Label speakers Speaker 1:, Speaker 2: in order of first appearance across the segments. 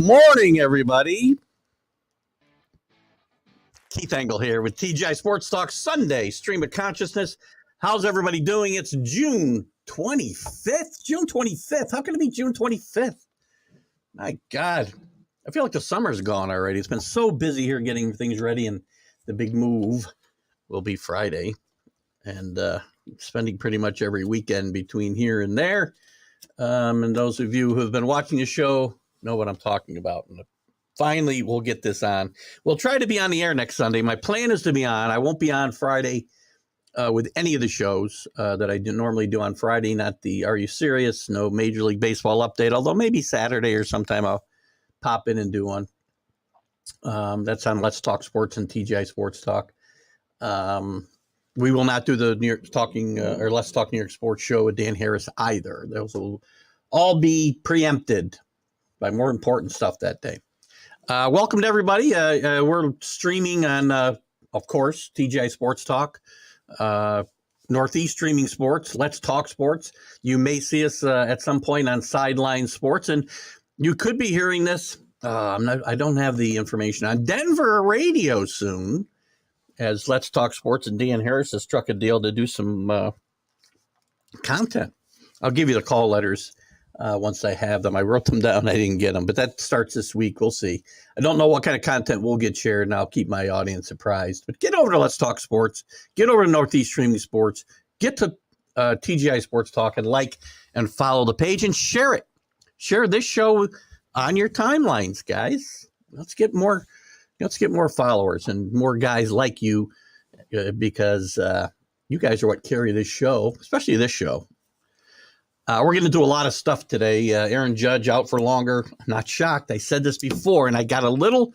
Speaker 1: morning, everybody. Keith Engel here with TGI Sports Talk Sunday, Stream of Consciousness. How's everybody doing? It's June 25th. June 25th. How can it be June 25th? My God. I feel like the summer's gone already. It's been so busy here getting things ready, and the big move will be Friday. And spending pretty much every weekend between here and there. And those of you who have been watching the show know what I'm talking about. And finally, we'll get this on. We'll try to be on the air next Sunday. My plan is to be on. I won't be on Friday with any of the shows that I normally do on Friday. Not the Are You Serious? No Major League Baseball update, although maybe Saturday or sometime I'll pop in and do one. That's on Let's Talk Sports and TGI Sports Talk. We will not do the New York Talking or Let's Talk New York Sports show with Dan Harris either. Those will all be preempted by more important stuff that day. Welcome to everybody. We're streaming on, of course, TGI Sports Talk, Northeast Streaming Sports, Let's Talk Sports. You may see us at some point on Sideline Sports, and you could be hearing this. I don't have the information on Denver radio soon, as Let's Talk Sports and Dan Harris has struck a deal to do some content. I'll give you the call letters once I have them. I wrote them down. I didn't get them, but that starts this week. We'll see. I don't know what kind of content will get shared, and I'll keep my audience surprised. But get over to Let's Talk Sports. Get over to Northeast Streaming Sports. Get to TGI Sports Talk and like and follow the page and share it. Share this show on your timelines, guys. Let's get more followers and more guys like you because you guys are what carry this show, especially this show. We're going to do a lot of stuff today. Aaron Judge out for longer. I'm not shocked. I said this before, and I got a little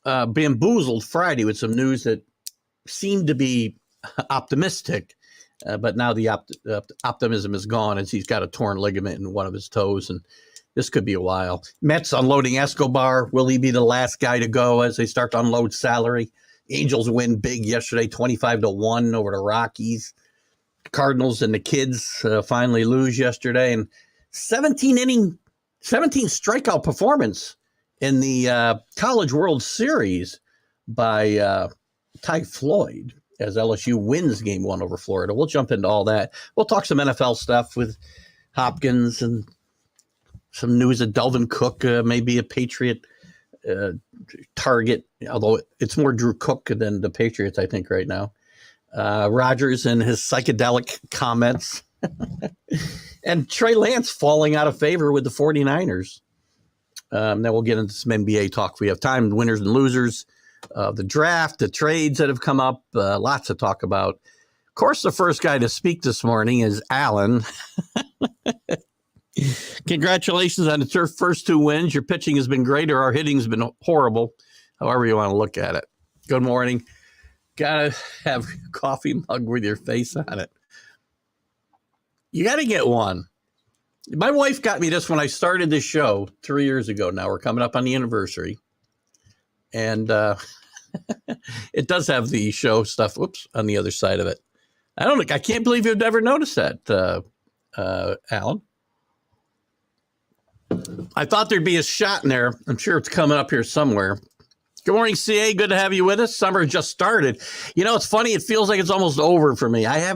Speaker 1: bamboozled Friday with some news that seemed to be optimistic, but now the optimism is gone as he's got a torn ligament in one of his toes, and this could be a while. Mets unloading Escobar. Will he be the last guy to go as they start to unload salary? Angels win big yesterday, 25-1 over the Rockies. Cardinals and the Kids finally lose yesterday, and 17 strikeout performance in the College World Series by Ty Floyd as LSU wins Game 1 over Florida. We'll jump into all that. We'll talk some NFL stuff with Hopkins and some news that Dalvin Cook may be a Patriot target, although it's more Drew Cook than the Patriots, I think, right now. Rodgers and his psychedelic comments. And Trey Lance falling out of favor with the 49ers. Then we'll get into some NBA talk if we have time. Winners and losers, the draft, the trades that have come up, lots to talk about. Of course, the first guy to speak this morning is Alan. Congratulations on the first 2 wins. Your pitching has been great, or our hitting has been horrible, however you want to look at it. Good morning. Gotta have a coffee mug with your face on it. You got to get one. My wife got me this when I started this show 3 years ago. Now we're coming up on the anniversary. And it does have the show stuff, on the other side of it. I can't believe you've never noticed that, Alan. I thought there'd be a shot in there. I'm sure it's coming up here somewhere. Good morning, CA. Good to have you with us. Summer just started. You know, it's funny. It feels like it's almost over for me. I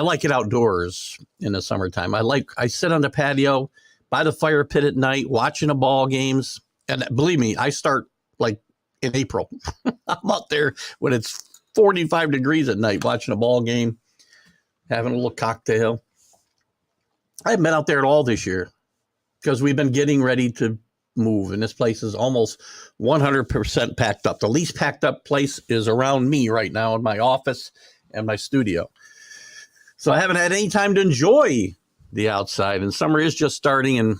Speaker 1: like it outdoors in the summertime. I sit on the patio by the fire pit at night, watching the ball games. And believe me, I start like in April. I'm out there when it's 45 degrees at night, watching a ball game, having a little cocktail. I haven't been out there at all this year because we've been getting ready to move, and this place is almost 100% packed up. The least packed up place is around me right now in my office and my studio. So I haven't had any time to enjoy the outside, and summer is just starting, and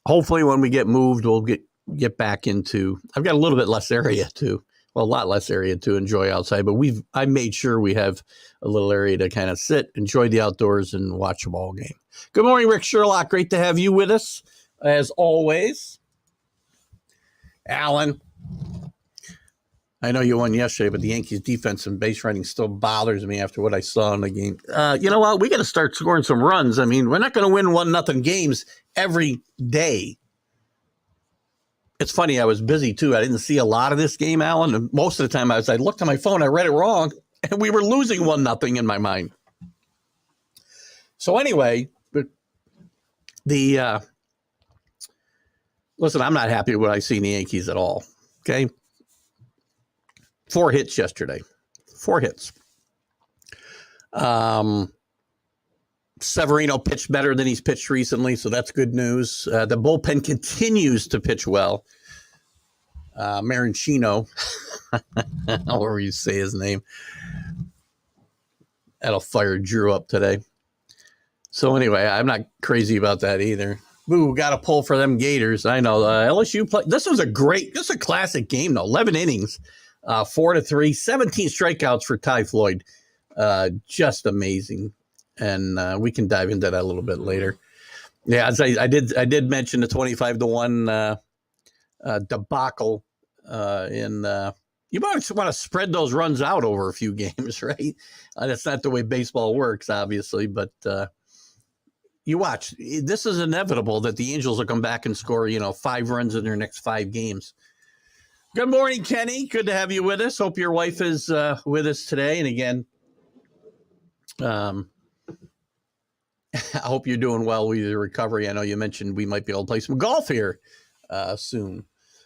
Speaker 1: hopefully when we get moved, we'll get back into, I've got a little bit less area a lot less area to enjoy outside, but I made sure we have a little area to kind of sit, enjoy the outdoors, and watch a ball game. Good morning, Rick Sherlock. Great to have you with us, as always. Alan, I know you won yesterday, but the Yankees defense and base running still bothers me after what I saw in the game. You know what? We got to start scoring some runs. I mean, we're not going to win 1-0 games every day. It's funny. I was busy too. I didn't see a lot of this game, Alan. And most of the time I looked at my phone, I read it wrong, and we were losing 1-0 in my mind. So anyway, listen, I'm not happy with what I see in the Yankees at all. Okay. 4 hits yesterday. 4 hits. Severino pitched better than he's pitched recently, so that's good news. The bullpen continues to pitch well. Maranchino, however you say his name, that'll fire Drew up today. So anyway, I'm not crazy about that either. Boo, got a pull for them Gators. I know LSU play. This was a classic game though. 11 innings, 4-3, 17 strikeouts for Ty Floyd. Just amazing. And we can dive into that a little bit later. Yeah, as I did mention the 25-1 debacle you might want to spread those runs out over a few games, right? That's not the way baseball works, obviously, but you watch. This is inevitable that the Angels will come back and score, 5 runs in their next 5 games. Good morning, Kenny. Good to have you with us. Hope your wife is with us today. And again, I hope you're doing well with your recovery. I know you mentioned we might be able to play some golf here soon.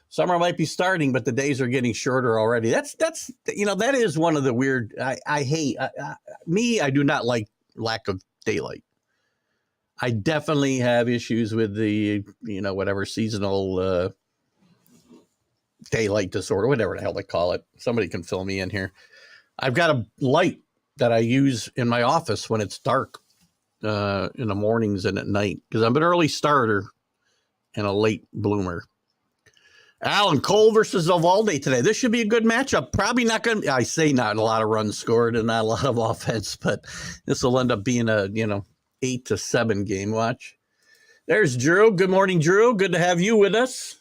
Speaker 1: Summer might be starting, but the days are getting shorter already. That's that is one of the weird. I hate I do not like lack of daylight. I definitely have issues with the whatever seasonal daylight disorder, whatever the hell they call it. Somebody can fill me in here. I've got a light that I use in my office when it's dark in the mornings and at night because I'm an early starter and a late bloomer. Alan, Cole versus Eovaldi today. This should be a good matchup. Probably not going to, I say not a lot of runs scored and not a lot of offense, but this will end up being a, 8-7 game. Watch. There's Drew. Good morning, Drew. Good to have you with us.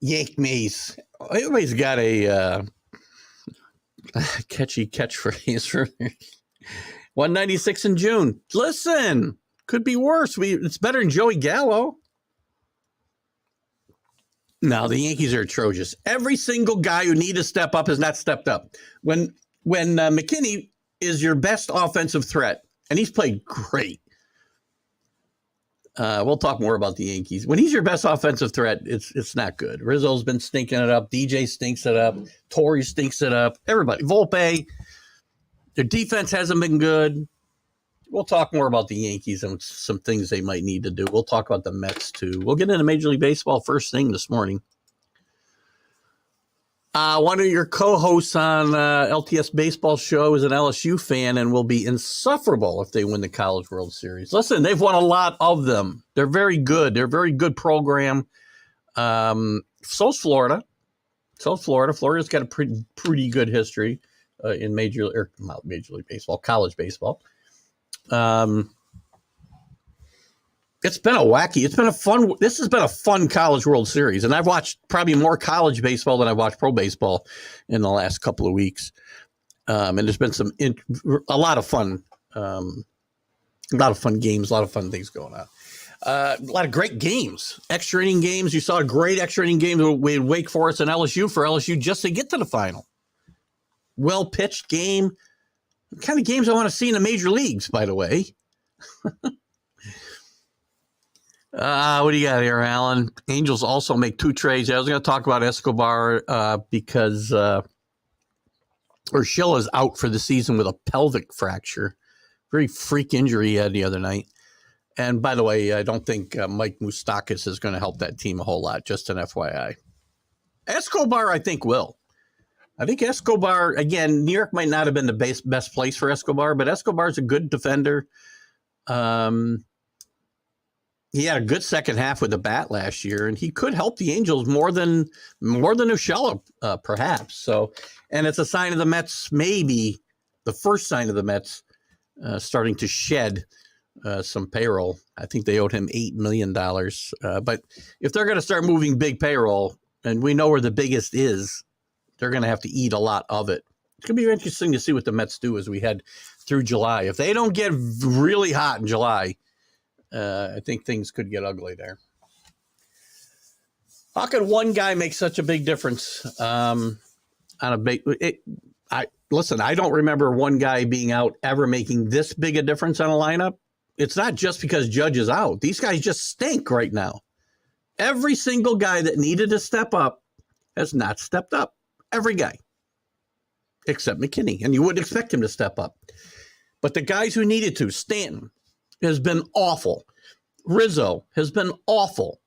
Speaker 1: Yank Maze. Everybody's got a catchy catchphrase for 196 in June. Listen, could be worse. It's better than Joey Gallo. No, the Yankees are atrocious. Every single guy who needed to step up has not stepped up. When McKinney is your best offensive threat, and he's played great. We'll talk more about the Yankees. When he's your best offensive threat, it's not good. Rizzo's been stinking it up. DJ stinks it up. Torrey stinks it up. Everybody. Volpe. Their defense hasn't been good. We'll talk more about the Yankees and some things they might need to do. We'll talk about the Mets, too. We'll get into Major League Baseball first thing this morning. One of your co-hosts on LTS Baseball Show is an LSU fan and will be insufferable if they win the College World Series. Listen, they've won a lot of them. They're very good. They're a very good program. So's Florida. Florida's got a pretty good history in Major League Baseball, college baseball. It's been this has been a fun College World Series, and I've watched probably more college baseball than I've watched pro baseball in the last couple of weeks. And there's been a lot of fun games, a lot of fun things going on. A lot of great games, extra inning games. You saw a great extra inning game with Wake Forest and LSU for LSU just to get to the final. Well pitched game. The kind of games I want to see in the major leagues, by the way. What do you got here, Alan? Angels also make 2 trades. I was going to talk about Escobar because Urshela's out for the season with a pelvic fracture. Very freak injury he had the other night. And by the way, I don't think Mike Moustakas is going to help that team a whole lot, just an FYI. Escobar, I think, will. I think Escobar, again, New York might not have been the best place for Escobar, but Escobar's a good defender. He had a good second half with the bat last year, and he could help the Angels more than Urshela, perhaps. So, and it's a sign of the Mets, maybe the first sign of the Mets starting to shed some payroll. I think they owed him $8 million. But if they're going to start moving big payroll, and we know where the biggest is, they're going to have to eat a lot of it. It's going to be interesting to see what the Mets do as we head through July. If they don't get really hot in July, I think things could get ugly there. How can one guy make such a big difference on a big? Listen. I don't remember one guy being out ever making this big a difference on a lineup. It's not just because Judge is out. These guys just stink right now. Every single guy that needed to step up has not stepped up. Every guy, except McKinney, and you wouldn't expect him to step up. But the guys who needed to, Stanton has been awful. Rizzo has been awful.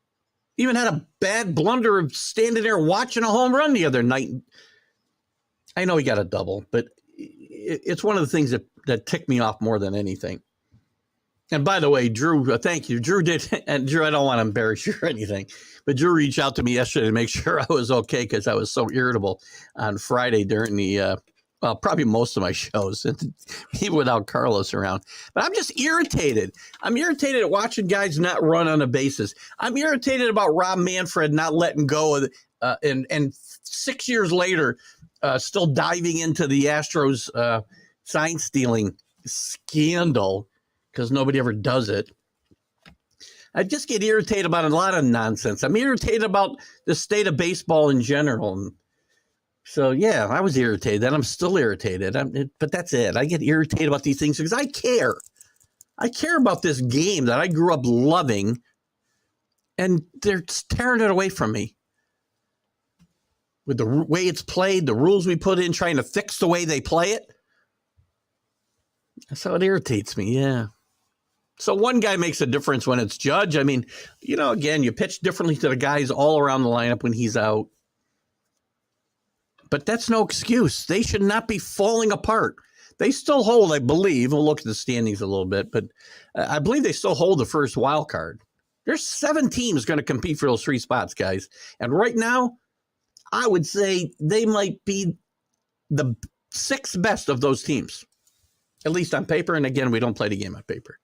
Speaker 1: Even had a bad blunder of standing there watching a home run the other night. I know he got a double, but it's one of the things that ticked me off more than anything. And by the way, Drew, thank you. Drew did, and Drew, I don't want to embarrass you or anything, but Drew reached out to me yesterday to make sure I was okay because I was so irritable on Friday during the probably most of my shows, even without Carlos around. But I'm just irritated. I'm irritated at watching guys not run on the bases. I'm irritated about Rob Manfred not letting go of, and 6 years later, still diving into the Astros sign stealing scandal because nobody ever does it. I just get irritated about a lot of nonsense. I'm irritated about the state of baseball in general. So, yeah, I was irritated. And I'm still irritated. But that's it. I get irritated about these things because I care. I care about this game that I grew up loving, and they're tearing it away from me. With the way it's played, the rules we put in, trying to fix the way they play it. That's how it irritates me, yeah. So one guy makes a difference when it's Judge. I mean, again, you pitch differently to the guys all around the lineup when he's out. But that's no excuse. They should not be falling apart. They still hold, I believe, we'll look at the standings a little bit, but I believe they still hold the first wild card. There's 7 teams going to compete for those 3 spots, guys. And right now, I would say they might be the 6th best of those teams, at least on paper. And again, we don't play the game on paper.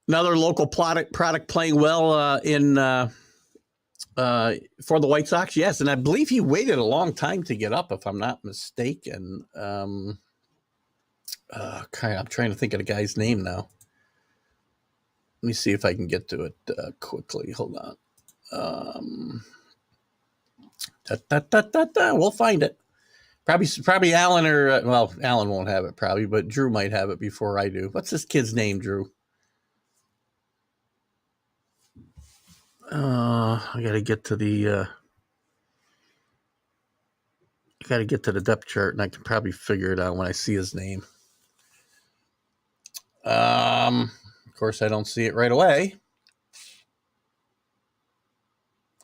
Speaker 1: Another local product playing well for the White Sox, yes. And I believe he waited a long time to get up, if I'm not mistaken. I'm trying to think of the guy's name now. Let me see if I can get to it quickly. Hold on. We'll find it. Probably Alan Alan won't have it probably, but Drew might have it before I do. What's this kid's name, Drew? I got to get to the depth chart, and I can probably figure it out when I see his name. Of course, I don't see it right away.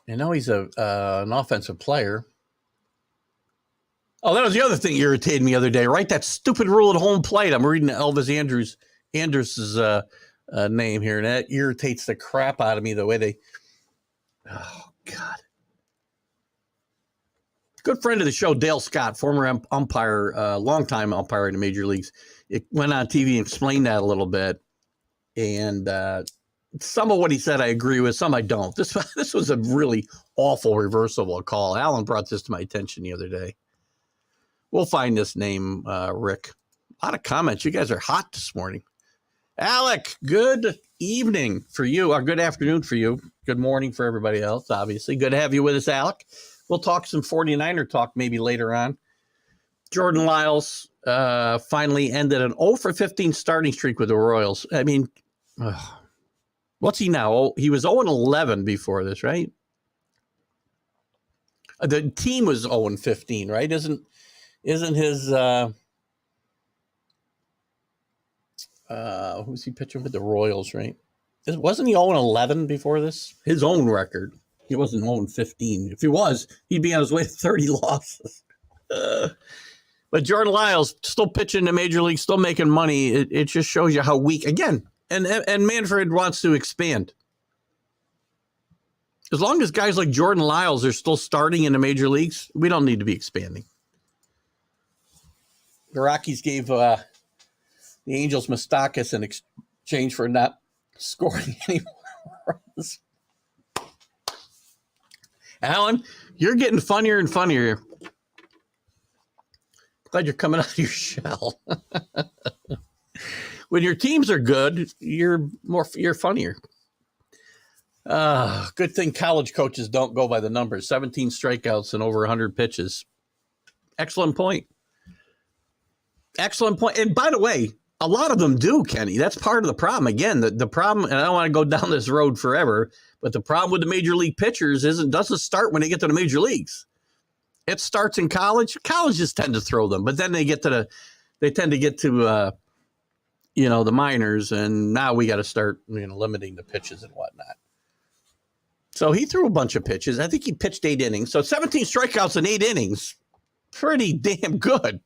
Speaker 1: I know he's an offensive player. Oh, that was the other thing irritated me the other day, right? That stupid rule at home plate. I'm reading Elvis Andrus's name here, and that irritates the crap out of me, the way they... Oh, God. Good friend of the show, Dale Scott, former umpire, longtime umpire in the major leagues. It went on TV and explained that a little bit. And some of what he said I agree with, some I don't. This was a really awful reversal of a call. Alan brought this to my attention the other day. We'll find this name, Rick. A lot of comments. You guys are hot this morning. Alec, good evening for you, or good afternoon for you. Good morning for everybody else, obviously. Good to have you with us, Alec. We'll talk some 49er talk maybe later on. Jordan Lyles finally ended an 0-for-15 starting streak with the Royals. I mean, what's he now? Oh, he was 0-11 before this, right? The team was 0-15, right? Isn't his who's he pitching with the Royals, right? Wasn't he 0-11 before this? His own record. He wasn't 0-15. If he was, he'd be on his way to 30 losses. But Jordan Lyles still pitching in the major league, still making money. It just shows you how weak, again, and Manfred wants to expand. As long as guys like Jordan Lyles are still starting in the major leagues, we don't need to be expanding. The Rockies gave the Angels Moustakas in exchange for not scoring any more runs. Alan, you're getting funnier and funnier. Glad you're coming out of your shell. When your teams are good, you're funnier. Good thing college coaches don't go by the numbers. 17 strikeouts and over 100 pitches. Excellent point. Excellent point. And by the way, a lot of them do, Kenny. That's part of the problem. Again, the problem, and I don't want to go down this road forever, but the problem with the major league pitchers doesn't start when they get to the major leagues. It starts in college. Colleges tend to throw them, but then they tend to get to the minors, and now we got to start limiting the pitches and whatnot. So he threw a bunch of pitches. I think he pitched 8 innings. So 17 strikeouts in 8 innings. Pretty damn good.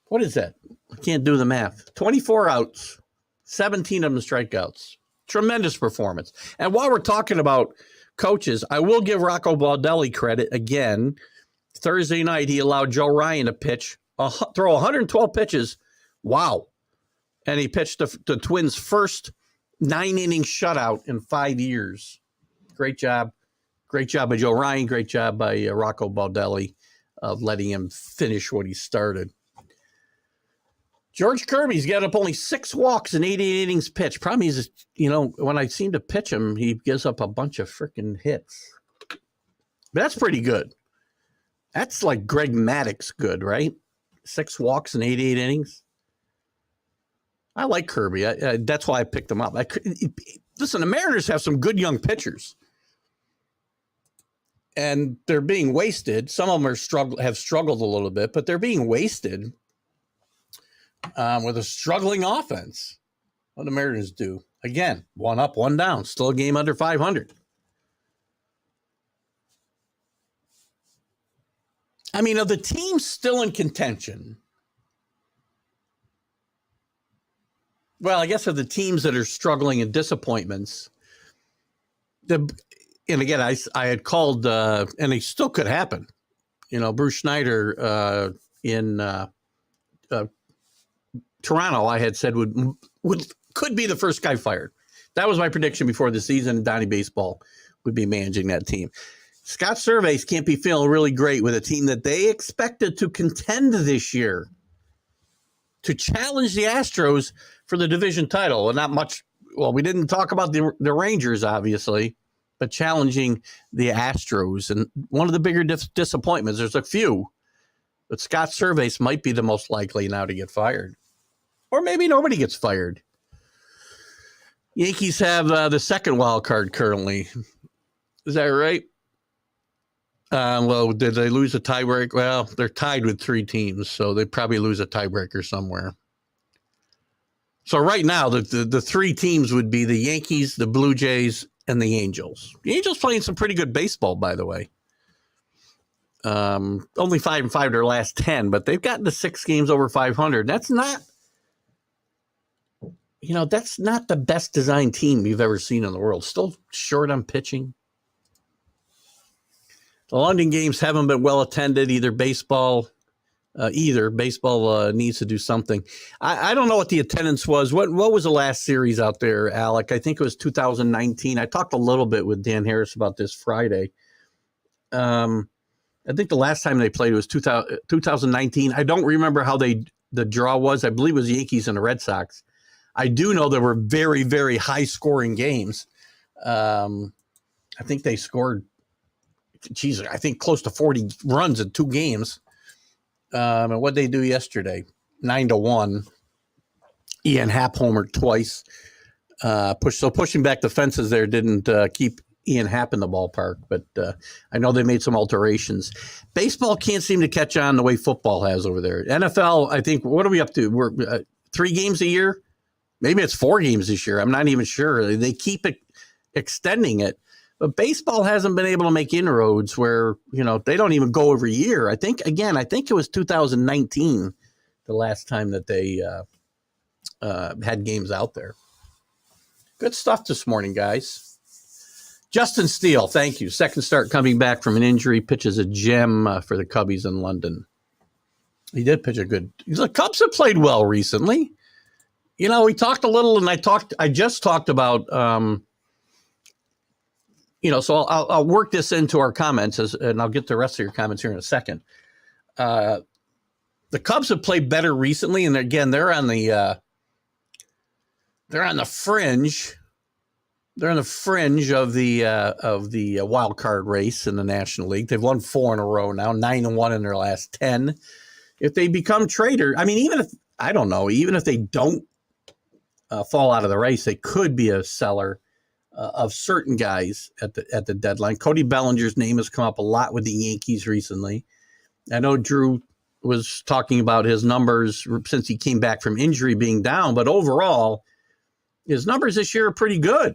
Speaker 1: What is that? I can't do the math. 24 outs, 17 of them strikeouts. Tremendous performance. And while we're talking about coaches, I will give Rocco Baldelli credit again. Thursday night, he allowed Joe Ryan to throw 112 pitches. Wow. And he pitched the Twins' first 9-inning shutout in 5 years. Great job. Great job by Joe Ryan. Great job by Rocco Baldelli of letting him finish what he started. George Kirby's got up only 6 walks in 88 innings pitched. Problem is, when I seem to pitch him, he gives up a bunch of freaking hits. But that's pretty good. That's like Greg Maddux good, right? 6 walks in 88 innings. I like Kirby. That's why I picked him up. Listen, the Mariners have some good young pitchers. And they're being wasted. Some of them have struggled a little bit, but they're being wasted with a struggling offense. What do the Mariners do? Again, 1 up, 1 down. Still a game under 500. I mean, of the teams still in contention, well, I guess of the teams that are struggling and disappointments, and again, I had called, and it still could happen. Bruce Schneider in Toronto, I had said could be the first guy fired. That was my prediction before the season. Donnie Baseball would be managing that team. Scott Servais can't be feeling really great with a team that they expected to contend this year, to challenge the Astros for the division title. And not much. Well, we didn't talk about the Rangers, obviously, but challenging the Astros. And one of the bigger disappointments, there's a few, but Scott Servais might be the most likely now to get fired. Or maybe nobody gets fired. Yankees have the second wild card currently. Is that right? Well, did they lose a tiebreak? Well, they're tied with 3 teams, so they probably lose a tiebreaker somewhere. So right now, the 3 teams would be the Yankees, the Blue Jays, and the Angels. The Angels playing some pretty good baseball, by the way. Only 5-5 their last 10, but they've gotten to 6 games over 500. That's not the best designed team you've ever seen in the world. Still short on pitching. The London games haven't been well attended. Baseball needs to do something. I don't know what the attendance was. What was the last series out there, Alec? I think it was 2019. I talked a little bit with Dan Harris about this Friday. I think the last time they played was 2019. I don't remember how the draw was. I believe it was the Yankees and the Red Sox. I do know there were very, very high-scoring games. I think they scored, I think close to 40 runs in 2 games. And what they do yesterday, 9-1. Ian Happ homered twice. Pushing back the fences there didn't keep Ian Happ in the ballpark, but I know they made some alterations. Baseball can't seem to catch on the way football has over there. NFL, I think, what are we up to? We're 3 games a year? Maybe it's 4 games this year. I'm not even sure. They keep extending it. But baseball hasn't been able to make inroads where, they don't even go every year. I think it was 2019, the last time that they had games out there. Good stuff this morning, guys. Justin Steele, thank you. Second start coming back from an injury, pitches a gem for the Cubbies in London. He did pitch the Cubs have played well recently. We talked a little, and I just talked about, so I'll work this into our comments, and I'll get the rest of your comments here in a second. The Cubs have played better recently, and again, they're on the fringe They're on the fringe of the wild card race in the National League. They've won 4 in a row now, 9-1 in their last 10. If they become trader, I mean, even if they don't fall out of the race, they could be a seller of certain guys at the deadline. Cody Bellinger's name has come up a lot with the Yankees recently. I know Drew was talking about his numbers since he came back from injury being down, but overall, his numbers this year are pretty good.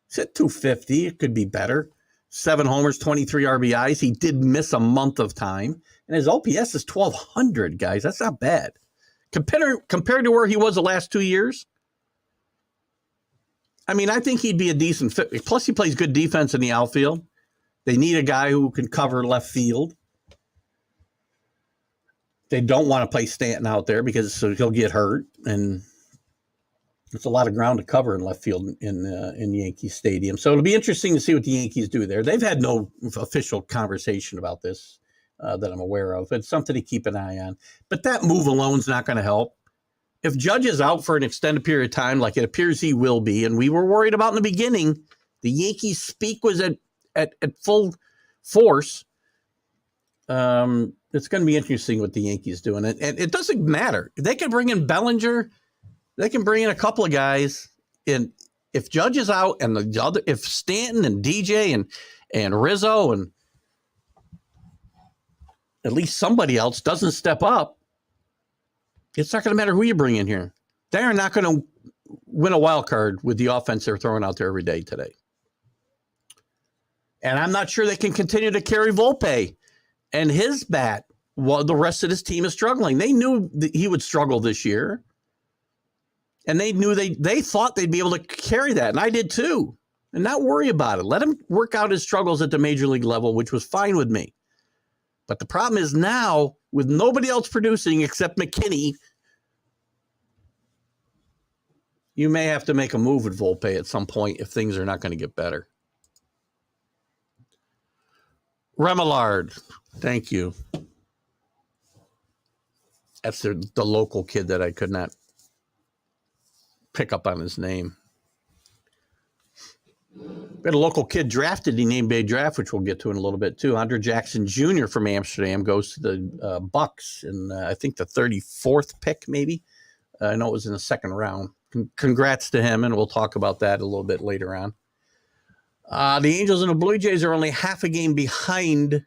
Speaker 1: He's at 250. It could be better. 7 homers, 23 RBIs. He did miss a month of time. And his OPS is 1,200, guys. That's not bad. Compared to where he was the last 2 years, I mean, I think he'd be a decent fit. Plus, he plays good defense in the outfield. They need a guy who can cover left field. They don't want to play Stanton out there because he'll get hurt. And it's a lot of ground to cover in left field in Yankee Stadium. So it'll be interesting to see what the Yankees do there. They've had no official conversation about this that I'm aware of. It's something to keep an eye on. But that move alone is not going to help. If Judge is out for an extended period of time, like it appears he will be, and we were worried about in the beginning, the Yankees' speak was at full force. It's going to be interesting what the Yankees do. And it doesn't matter. They can bring in Bellinger. They can bring in a couple of guys. And if Judge is out and if Stanton and DJ and Rizzo and at least somebody else doesn't step up, it's not going to matter who you bring in here. They are not going to win a wild card with the offense they're throwing out there every day today. And I'm not sure they can continue to carry Volpe and his bat while the rest of this team is struggling. They knew that he would struggle this year. And they knew they thought they'd be able to carry that. And I did too. And not worry about it. Let him work out his struggles at the major league level, which was fine with me. But the problem is now, with nobody else producing except McKinney, you may have to make a move with Volpe at some point if things are not going to get better. Remillard, thank you. That's the local kid that I could not pick up on his name. We had a local kid drafted in the NBA draft, which we'll get to in a little bit too. Andre Jackson Jr. from Amsterdam goes to the Bucks in I think the 34th pick, maybe. I know it was in the second round. Congrats to him, and we'll talk about that a little bit later on. The Angels and the Blue Jays are only half a game behind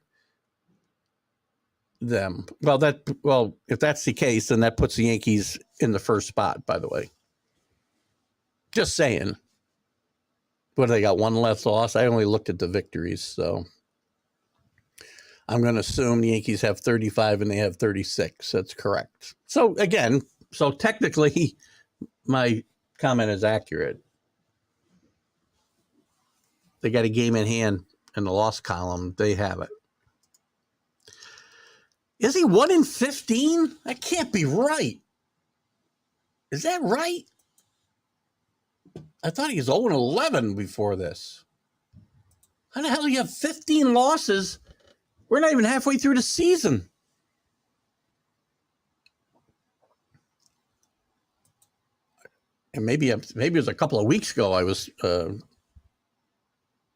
Speaker 1: them. Well, if that's the case, then that puts the Yankees in the first spot, by the way. Just saying. What, they got one less loss? I only looked at the victories, so I'm going to assume the Yankees have 35 and they have 36. That's correct. So, again, technically, my comment is accurate. They got a game in hand in the loss column. They have it. Is he 1-15? That can't be right. Is that right? I thought he was 0-11 before this. How the hell do you have 15 losses? We're not even halfway through the season. And maybe it was a couple of weeks ago I was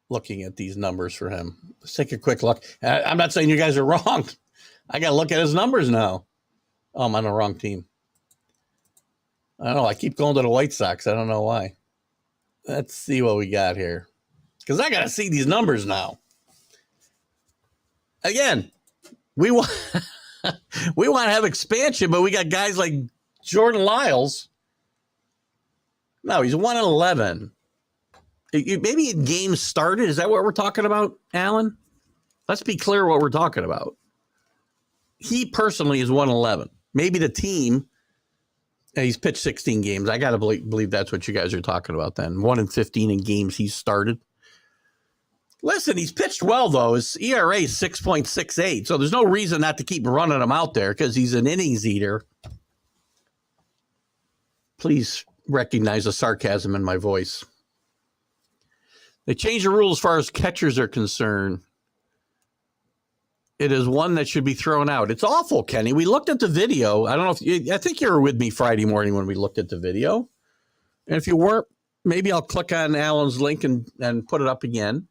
Speaker 1: looking at these numbers for him. Let's take a quick look. I'm not saying you guys are wrong. I got to look at his numbers now. Oh, I'm on the wrong team. I don't know. I keep going to the White Sox. I don't know why. Let's see what we got here. Because I got to see these numbers now. Again, we want we want to have expansion, but we got guys like Jordan Lyles. No, he's 1-11. Maybe games started. Is that what we're talking about, Alan? Let's be clear what we're talking about. He personally is 1-11. Maybe the team, he's pitched 16 games. I got to believe that's what you guys are talking about then. 1-15 in games he's started. Listen, he's pitched well, though. His ERA is 6.68, so there's no reason not to keep running him out there because he's an innings eater. Please recognize the sarcasm in my voice. They changed the rules as far as catchers are concerned. It is one that should be thrown out. It's awful, Kenny. We looked at the video. I don't know if I think you were with me Friday morning when we looked at the video. And if you weren't, Maybe I'll click on Alan's link and put it up again.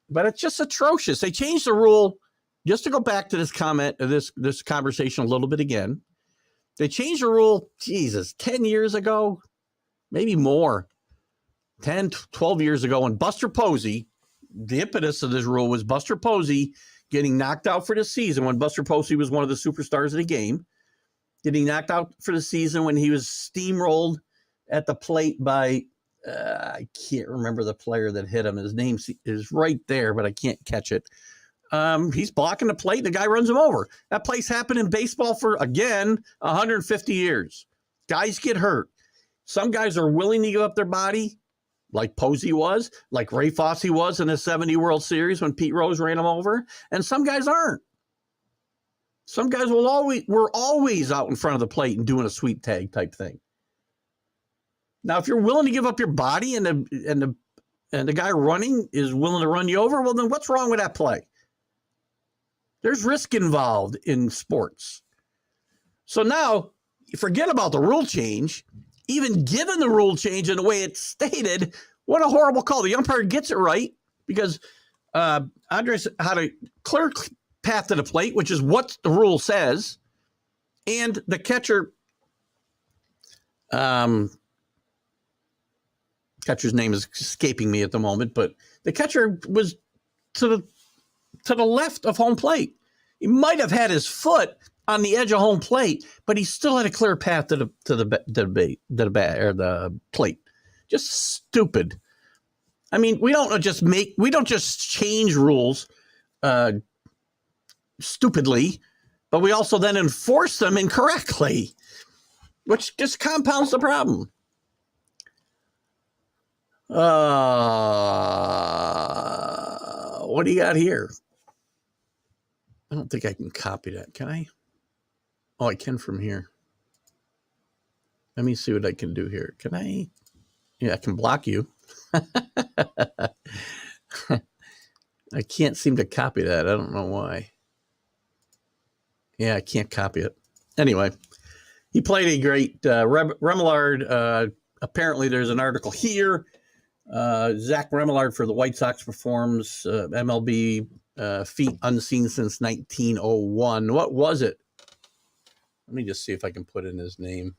Speaker 1: But it's just atrocious. They changed the rule, just to go back to this comment, this conversation a little bit again. They changed the rule, 10 years ago, maybe more, 10, 12 years ago, when Buster Posey, the impetus of this rule was Buster Posey getting knocked out for the season when Buster Posey was one of the superstars of the game, getting knocked out for the season when he was steamrolled at the plate by, I can't remember the player that hit him. His name is right there, but I can't catch it. He's blocking the plate and the guy runs him over. That place happened in baseball for, again, 150 years. Guys get hurt. Some guys are willing to give up their body, like Posey was, like Ray Fosse was in the 70 World Series when Pete Rose ran him over, and some guys aren't. Some guys were always out in front of the plate and doing a sweep tag type thing. Now, if you're willing to give up your body and the guy running is willing to run you over, well, then what's wrong with that play? There's risk involved in sports. So now, forget about the rule change. Even given the rule change in the way it's stated, what a horrible call. The umpire gets it right because Andres had a clear path to the plate, which is what the rule says. And the catcher, catcher's name is escaping me at the moment, but the catcher was to the left of home plate. He might have had his foot on the edge of home plate, but he still had a clear path to the plate. Just stupid. I mean, we don't just change rules stupidly, but we also then enforce them incorrectly, which just compounds the problem. What do you got here? I don't think I can copy that. Can I? Oh, I can from here. Let me see what I can do here. Can I? Yeah, I can block you. I can't seem to copy that. I don't know why. Yeah, I can't copy it. Anyway, he played a great Remillard. Apparently, there's an article here. Zach Remillard for the White Sox performs MLB feat unseen since 1901. What was it? Let me just see if I can put in his name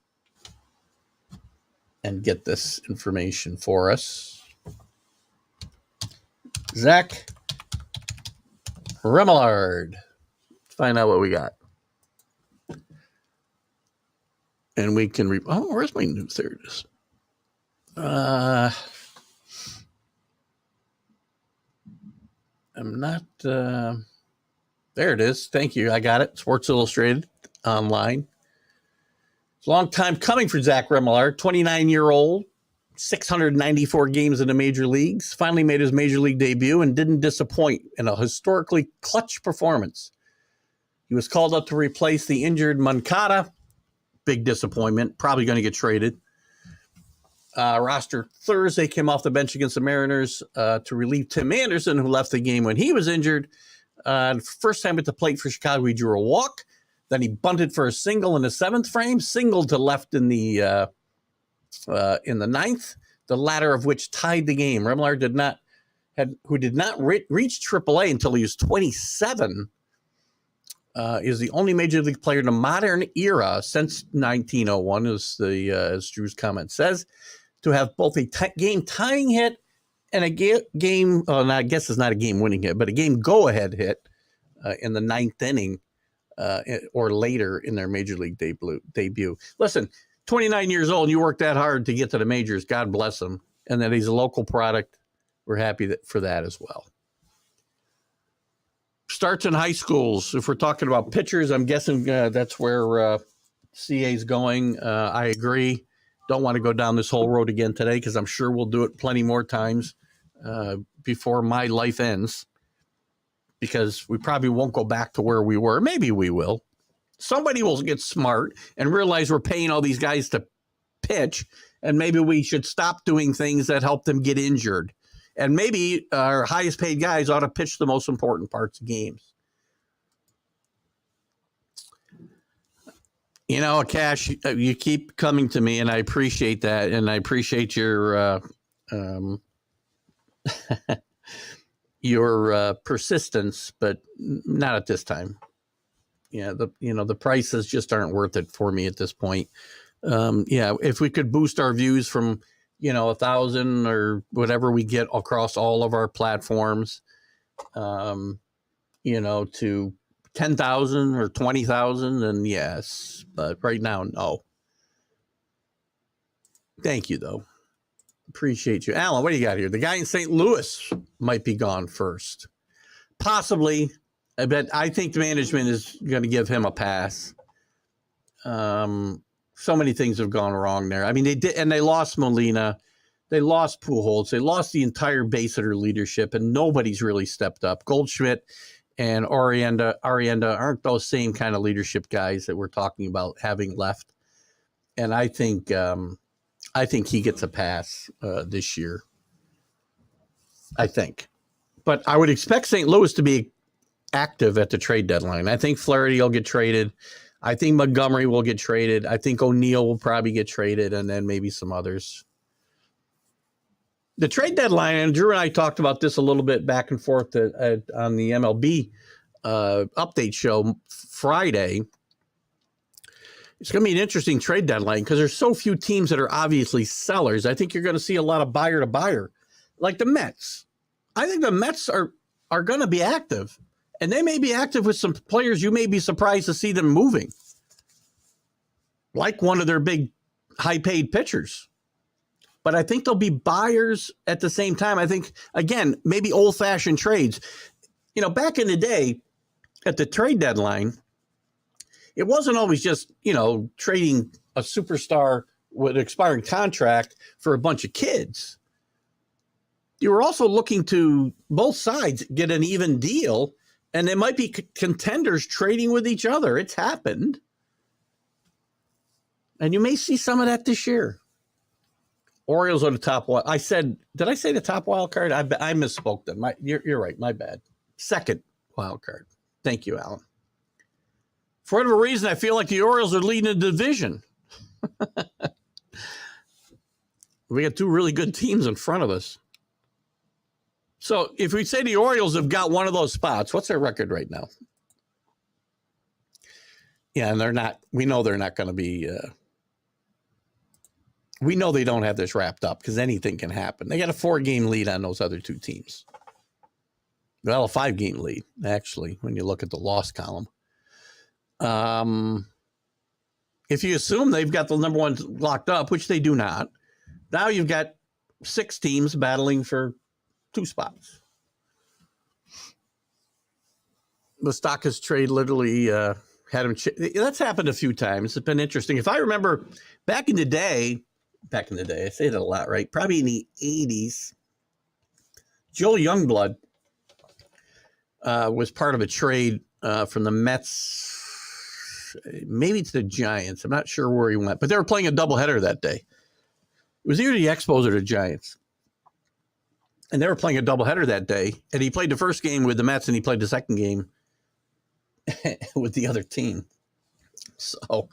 Speaker 1: and get this information for us. Zach Remillard. Let's find out what we got. And we can where's my news? There it is. I'm not there it is. Thank you. I got it. Sports Illustrated online. It's a long time coming for Zach Remillard, 29-year-old, 694 games in the major leagues, finally made his major league debut and didn't disappoint in a historically clutch performance. He was called up to replace the injured Moncada. Big disappointment. Probably going to get traded. Roster Thursday, came off the bench against the Mariners to relieve Tim Anderson, who left the game when he was injured. First time at the plate for Chicago, he drew a walk. Then he bunted for a single in the seventh frame, singled to left in the ninth, the latter of which tied the game. Remillard who did not reach AAA until he was 27, is the only major league player in the modern era since 1901, as Drew's comment says, to have both a game tying hit and a game. I guess it's not a game winning hit, but a game go ahead hit in the ninth inning or later in their major league debut. Listen, 29 years old, you work that hard to get to the majors. God bless him, and that he's a local product. We're happy for that as well. Starts in high schools. If we're talking about pitchers, I'm guessing that's where CA's going. I agree. Don't want to go down this whole road again today because I'm sure we'll do it plenty more times before my life ends, because we probably won't go back to where we were. Maybe we will. Somebody will get smart and realize we're paying all these guys to pitch, and maybe we should stop doing things that help them get injured. And maybe our highest paid guys ought to pitch the most important parts of games. Cash, you keep coming to me, and I appreciate that, and I appreciate your persistence, but not at this time. Yeah, the prices just aren't worth it for me at this point. If we could boost our views from 1,000 or whatever we get across all of our platforms, to 10,000 or 20,000, then yes. But right now, no. Thank you, though. Appreciate you. Alan, what do you got here? The guy in St. Louis might be gone first. Possibly. But I think the management is going to give him a pass. So many things have gone wrong there. I mean, they did, and they lost Molina. They lost Pujols. They lost the entire base hitter leadership, and nobody's really stepped up. Goldschmidt and Arienda aren't those same kind of leadership guys that we're talking about having left. And I think he gets a pass this year. I think. But I would expect St. Louis to be active at the trade deadline. I think Flaherty will get traded. I think Montgomery will get traded. I think O'Neill will probably get traded, and then maybe some others. The trade deadline, and Drew and I talked about this a little bit back and forth on the MLB update show Friday. It's going to be an interesting trade deadline because there's so few teams that are obviously sellers. I think you're going to see a lot of buyer to buyer, like the Mets. I think the Mets are going to be active, and they may be active with some players you may be surprised to see them moving, like one of their big high-paid pitchers. But I think there'll be buyers at the same time. I think, again, maybe old-fashioned trades. Back in the day at the trade deadline, it wasn't always just, trading a superstar with an expiring contract for a bunch of kids. You were also looking to both sides get an even deal, and there might be contenders trading with each other. It's happened. And you may see some of that this year. Orioles are the top one. Did I say the top wild card? I misspoke them. You're right. My bad. Second wild card. Thank you, Alan. For whatever reason, I feel like the Orioles are leading the division. We got two really good teams in front of us. So if we say the Orioles have got one of those spots, what's their record right now? Yeah, and they're not. We know they're not going to be. We know they don't have this wrapped up because anything can happen. They got a 4-game lead on those other two teams. Well, a 5-game lead, actually, when you look at the loss column. If you assume they've got the number one locked up, which they do not, now you've got 6 teams battling for 2 spots. Moustakas trade literally had him. That's happened a few times. It's been interesting. If I remember back in the day, I say that a lot, right? Probably in the 80s, Joel Youngblood was part of a trade from the Mets, maybe to the Giants. I'm not sure where he went, but they were playing a doubleheader that day. It was either the Expos or the Giants. And they were playing a doubleheader that day. And he played the first game with the Mets and he played the second game with the other team. So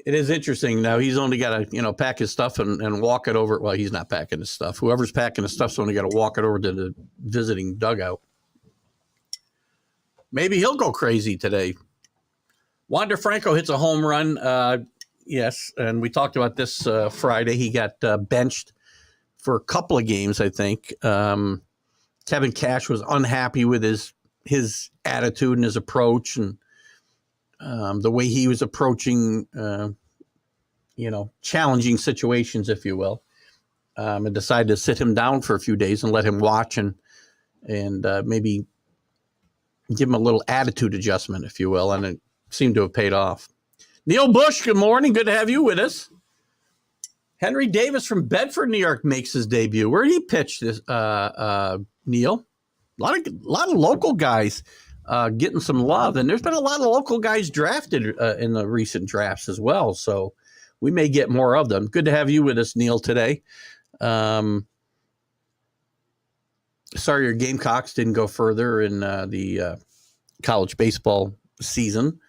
Speaker 1: it is interesting. Now he's only got to, pack his stuff and walk it over. Well, he's not packing his stuff. Whoever's packing his stuff's only got to walk it over to the visiting dugout. Maybe he'll go crazy today. Wander Franco hits a home run. Yes. And we talked about this Friday. He got benched for a couple of games, I think. Kevin Cash was unhappy with his attitude and his approach and the way he was approaching, challenging situations, if you will, and decided to sit him down for a few days and let him watch and maybe give him a little attitude adjustment, if you will, and it seemed to have paid off. Neil Bush, good morning. Good to have you with us. Henry Davis from Bedford, New York, makes his debut. Where did he pitch this, Neil? A lot of local guys getting some love, and there's been a lot of local guys drafted in the recent drafts as well, so we may get more of them. Good to have you with us, Neil, today. Sorry your Gamecocks didn't go further in the college baseball season.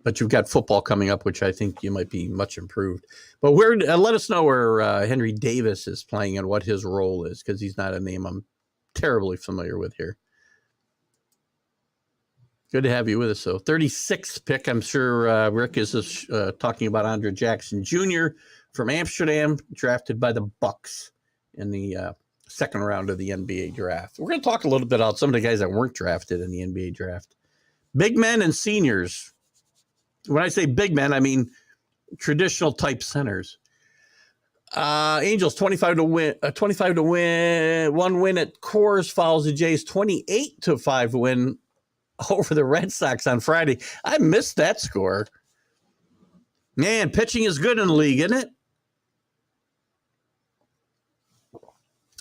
Speaker 1: but you've got football coming up, which I think you might be much improved. But where? Let us know where Henry Davis is playing and what his role is, because he's not a name I'm terribly familiar with here. Good to have you with us. So 36th pick. I'm sure Rick is talking about Andre Jackson Jr. from Amsterdam, drafted by the Bucks in the second round of the NBA draft. We're going to talk a little bit about some of the guys that weren't drafted in the NBA draft. Big men and seniors. When I say big men, I mean traditional type centers. Angels 25 to win. 25 to win. One win at Coors follows the Jays 28-5 win over the Red Sox on Friday. I missed that score. Man, pitching is good in the league, isn't it?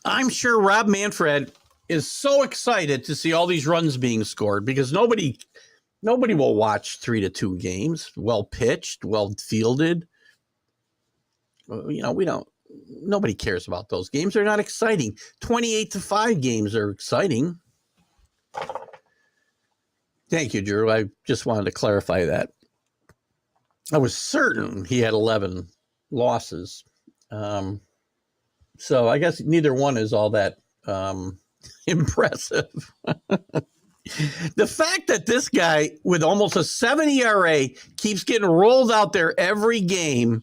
Speaker 1: I'm sure Rob Manfred is so excited to see all these runs being scored, because nobody will watch 3-2 games. Well pitched, well fielded. Nobody cares about those games. They're not exciting. 28-5 games are exciting. Thank you, Drew. I just wanted to clarify that. I was certain he had 11 losses. So I guess neither one is all that impressive. The fact that this guy with almost a 7 ERA keeps getting rolled out there every game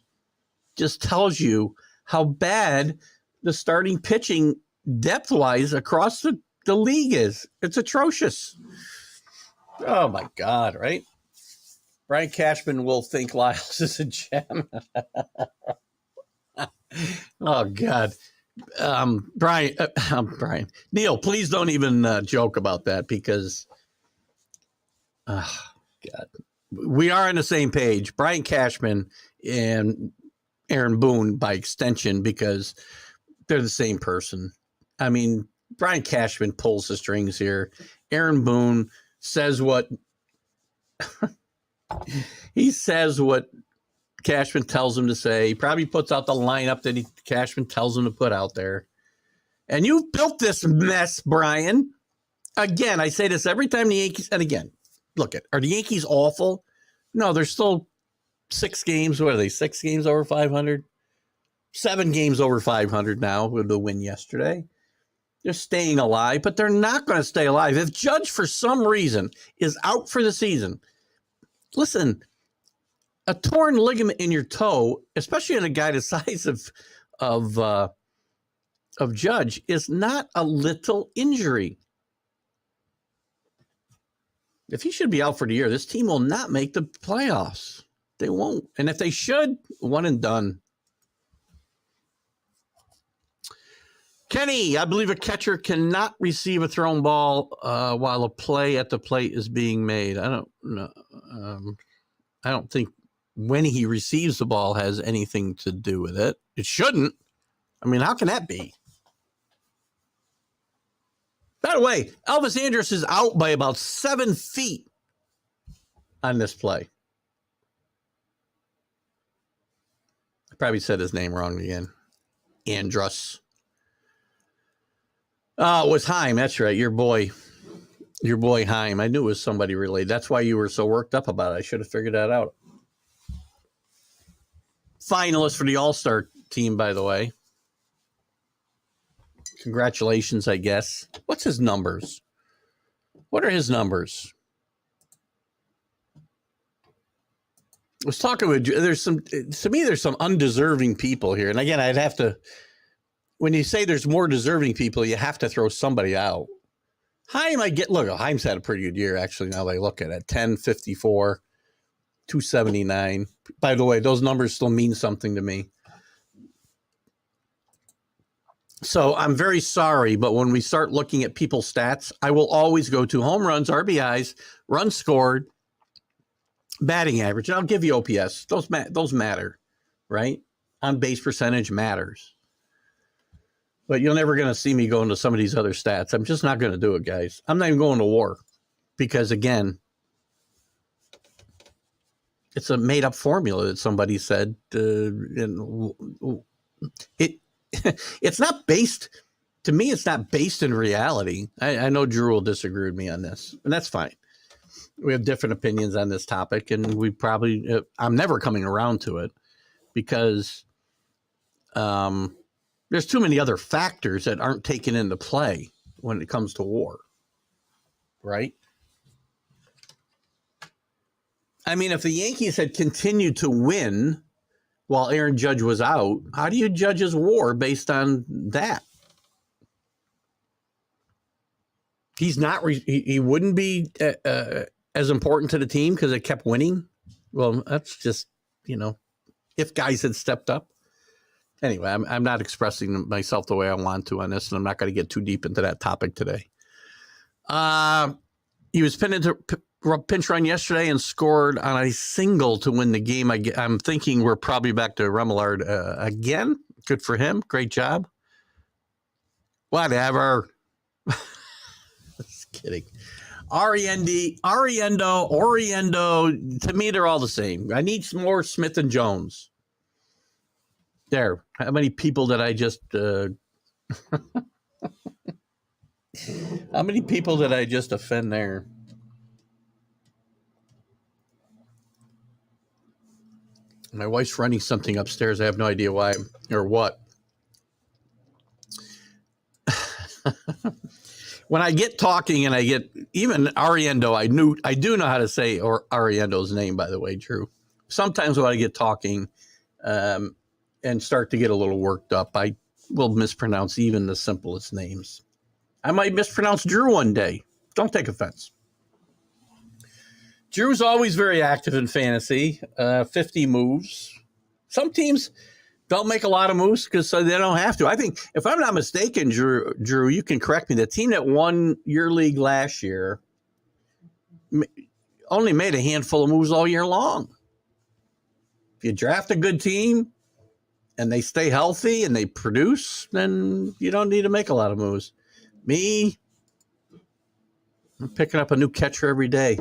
Speaker 1: just tells you how bad the starting pitching depth-wise across the league is. It's atrocious. Oh, my God, right? Brian Cashman will think Lyles is a gem. Oh, God. Brian. Neil, please don't even joke about that, because, God, we are on the same page. Brian Cashman and Aaron Boone by extension, because they're the same person. I mean, Brian Cashman pulls the strings here. Aaron Boone says what he says what Cashman tells him to say. He probably puts out the lineup that Cashman tells him to put out there. And you've built this mess, Brian. Again, I say this every time the Yankees, and again, look, are the Yankees awful? No, they're still 6 games. What are they? 6 games over 500? 7 games over 500 now with the win yesterday. They're staying alive, but they're not going to stay alive. If Judge, for some reason, is out for the season, listen, a torn ligament in your toe, especially in a guy the size of Judge, is not a little injury. If he should be out for the year, this team will not make the playoffs. They won't. And if they should, one and done. Kenny, I believe a catcher cannot receive a thrown ball while a play at the plate is being made. I don't know. I don't think when he receives the ball has anything to do with it. It shouldn't. I mean, how can that be? By the way, Elvis Andrus is out by about 7 feet on this play. I probably said his name wrong again. Andrus. Oh, it was Heim. That's right. Your boy Heim. I knew it was somebody related. That's why you were so worked up about it. I should have figured that out. Finalist for the All-Star team, by the way. Congratulations, I guess. What's his numbers? What are his numbers? I was talking with, there's some undeserving people here. And again, I'd have to, when you say there's more deserving people, you have to throw somebody out. Heim, Heim's had a pretty good year, actually, now that I look at it. 1054, 279. By the way, those numbers still mean something to me. So I'm very sorry, but when we start looking at people's stats, I will always go to home runs, RBIs, runs scored, batting average. And I'll give you OPS. Those matter, right? On base percentage matters. But you're never going to see me go into some of these other stats. I'm just not going to do it, guys. I'm not even going to war because, again, it's a made-up formula that somebody said. It's not based, to me, it's not based in reality. I know Drew will disagree with me on this, and that's fine. we have different opinions on this topic, and we probably I'm never coming around to it because there's too many other factors that aren't taken into play when it comes to war, right? I mean, if the Yankees had continued to win while Aaron Judge was out, how do you judge his war based on that? He's not. He wouldn't be as important to the team because it kept winning. Well, that's just, if guys had stepped up. Anyway, I'm not expressing myself the way I want to on this, and I'm not going to get too deep into that topic today. He was pinch run yesterday and scored on a single to win the game. I'm thinking we're probably back to Remillard again. Good for him. Great job. Whatever. Just kidding. Oriendo. To me, they're all the same. I need some more Smith and Jones. There. How many people did I just offend there? My wife's running something upstairs. I have no idea why or what. When I get talking and I get even Oriendo, I do know how to say Ariendo's name, by the way, Drew. Sometimes when I get talking and start to get a little worked up, I will mispronounce even the simplest names. I might mispronounce Drew one day. Don't take offense. Drew's always very active in fantasy, 50 moves. Some teams don't make a lot of moves because they don't have to. I think, if I'm not mistaken, Drew, you can correct me. The team that won your league last year only made a handful of moves all year long. If you draft a good team and they stay healthy and they produce, then you don't need to make a lot of moves. Me, I'm picking up a new catcher every day.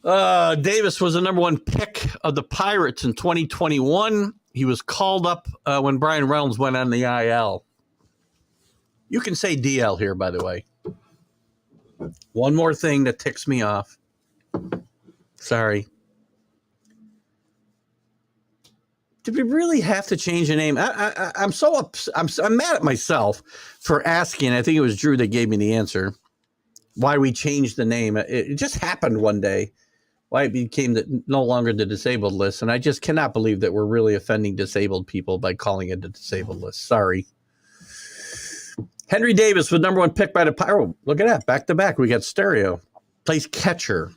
Speaker 1: Davis was the number one pick of the Pirates in 2021. He was called up when Brian Reynolds went on the IL. You can say DL here, by the way. One more thing that ticks me off. Sorry. Did we really have to change the name? I'm so upset. I'm mad at myself for asking. I think it was Drew that gave me the answer. Why we changed the name. It just happened one day. Why it became no longer the disabled list. And I just cannot believe that we're really offending disabled people by calling it the disabled list. Sorry. Henry Davis was number one pick by the Pirates. Look at that. Back to back. We got stereo. Plays catcher.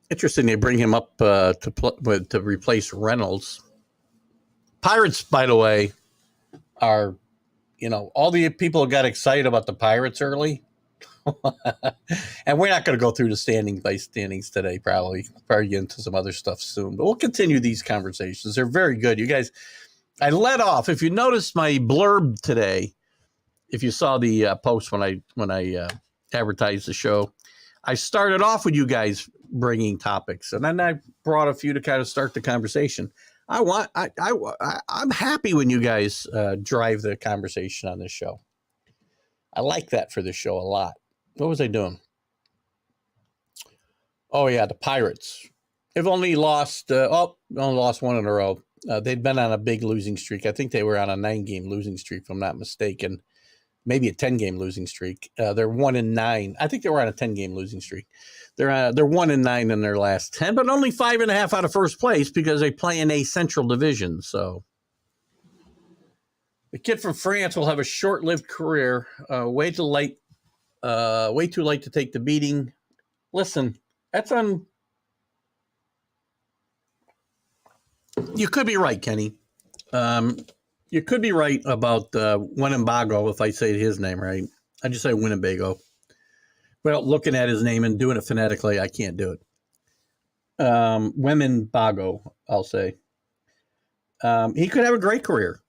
Speaker 1: Interesting. They bring him up to replace Reynolds. Pirates, by the way, are, all the people got excited about the Pirates early. And we're not going to go through the standings today, probably get into some other stuff soon. But we'll continue these conversations. They're very good. You guys, I led off. If you noticed my blurb today, if you saw the post when I advertised the show, I started off with you guys bringing topics, and then I brought a few to kind of start the conversation. I'm happy when you guys drive the conversation on this show. I like that for this show a lot. What was I doing? Oh, yeah, the Pirates. They've only lost one in a row. They'd been on a big losing streak. I think they were on a 9-game losing streak, if I'm not mistaken. Maybe a 10-game losing streak. They're 1-9. I think they were on a 10-game losing streak. They're 1-9 in their last 10, but only 5.5 out of first place because they play in a Central Division. So the kid from France will have a short-lived career. Way too late to take the beating. Listen, that's on. You could be right, Kenny. You could be right about Winnebago, if I say his name right. I just say Winnebago. Well, looking at his name and doing it phonetically, I can't do it. Winnebago, I'll say. He could have a great career.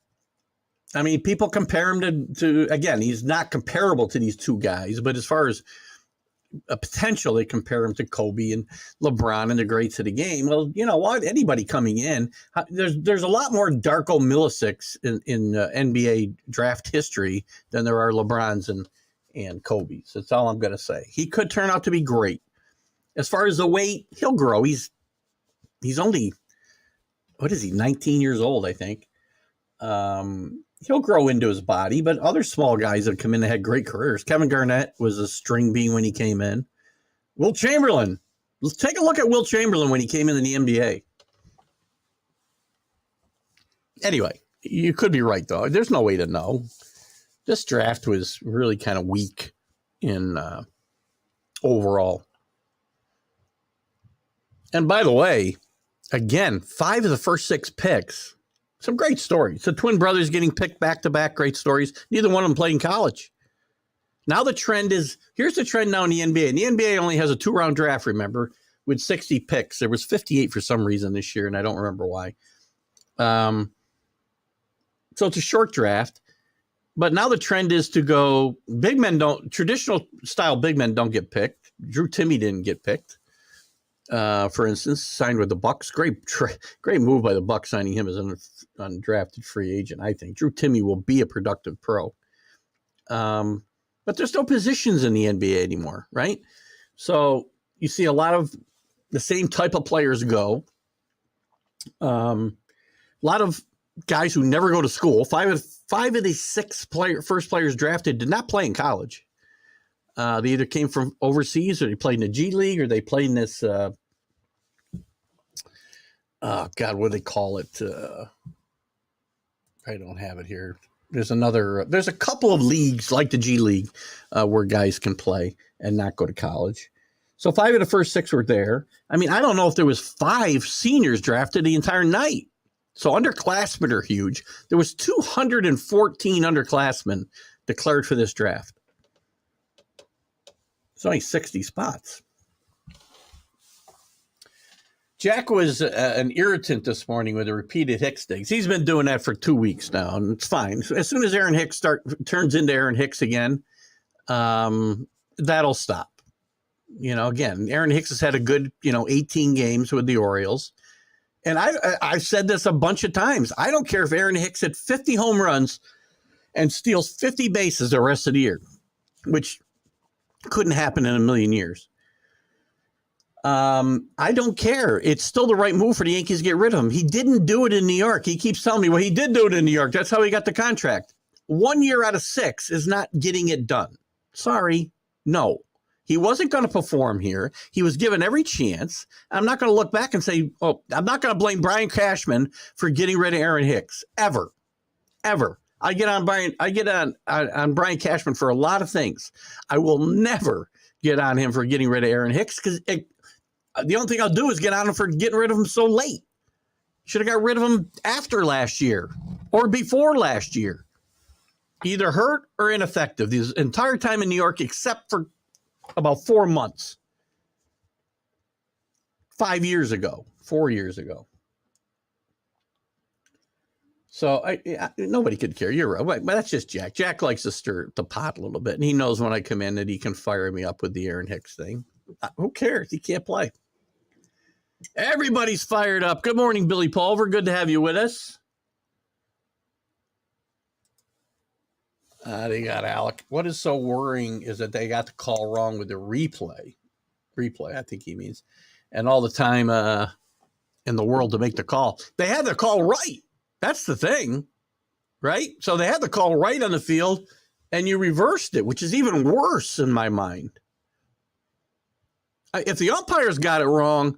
Speaker 1: I mean, people compare him to again, he's not comparable to these two guys, but as far as a potential, they compare him to Kobe and LeBron and the greats of the game. Well, you know what? Anybody coming in, there's a lot more Darko Milicics in NBA draft history than there are LeBrons and Kobe's. That's all I'm going to say. He could turn out to be great. As far as the weight, he'll grow. He's only, 19 years old, I think. He'll grow into his body, but other small guys that come in that had great careers. Kevin Garnett was a string bean when he came in. Will Chamberlain. Let's take a look at Will Chamberlain when he came in the NBA. Anyway, you could be right, though. There's no way to know. This draft was really kind of weak in overall. And by the way, again, 5 of the first 6 picks, some great stories. The twin brothers getting picked back-to-back, great stories. Neither one of them played in college. Now the trend is, here's the trend now in the NBA. And the NBA only has a 2-round draft, remember, with 60 picks. There was 58 for some reason this year, and I don't remember why. So it's a short draft. But now the trend is to go, traditional style big men don't get picked. Drew Timme didn't get picked. For instance, signed with the Bucks. Great move by the Bucks signing him as an undrafted free agent, I think. Drew Timme will be a productive pro. But there's no positions in the NBA anymore, right? So you see a lot of the same type of players go. A lot of guys who never go to school. Five of the 6 first players drafted did not play in college. They either came from overseas, or they played in the G League, or they played in this. What do they call it? I don't have it here. There's a couple of leagues like the G League where guys can play and not go to college. So 5 of the first 6 were there. I mean, I don't know if there was 5 seniors drafted the entire night. So underclassmen are huge. There was 214 underclassmen declared for this draft. It's only 60 spots. Jack was an irritant this morning with the repeated Hicks things. He's been doing that for 2 weeks now, and it's fine. As soon as Aaron Hicks turns into Aaron Hicks again, that'll stop. Again, Aaron Hicks has had a good, 18 games with the Orioles. And I've said this a bunch of times. I don't care if Aaron Hicks hit 50 home runs and steals 50 bases the rest of the year, which couldn't happen in a million years. I don't care. It's still the right move for the Yankees to get rid of him. He didn't do it in New York. He keeps telling me, well, he did do it in New York. That's how he got the contract. 1 year out of 6 is not getting it done. Sorry. No. He wasn't going to perform here. He was given every chance. I'm not going to look back and say, I'm not going to blame Brian Cashman for getting rid of Aaron Hicks. Ever. I get on Brian Cashman for a lot of things. I will never get on him for getting rid of Aaron Hicks, because the only thing I'll do is get on him for getting rid of him so late. Should have got rid of him after last year or before last year. Either hurt or ineffective the entire time in New York, except for about 4 months. 4 years ago. So nobody could care. You're right. But that's just Jack. Jack likes to stir the pot a little bit, and he knows when I come in that he can fire me up with the Aaron Hicks thing. Who cares? He can't play. Everybody's fired up. Good morning, Billy Pulver. Good to have you with us. They got Alec. What is so worrying is that they got the call wrong with the replay. I think he means. And all the time in the world to make the call. They had the call right. That's the thing, right? So they had the call right on the field, and you reversed it, which is even worse in my mind. If the umpires got it wrong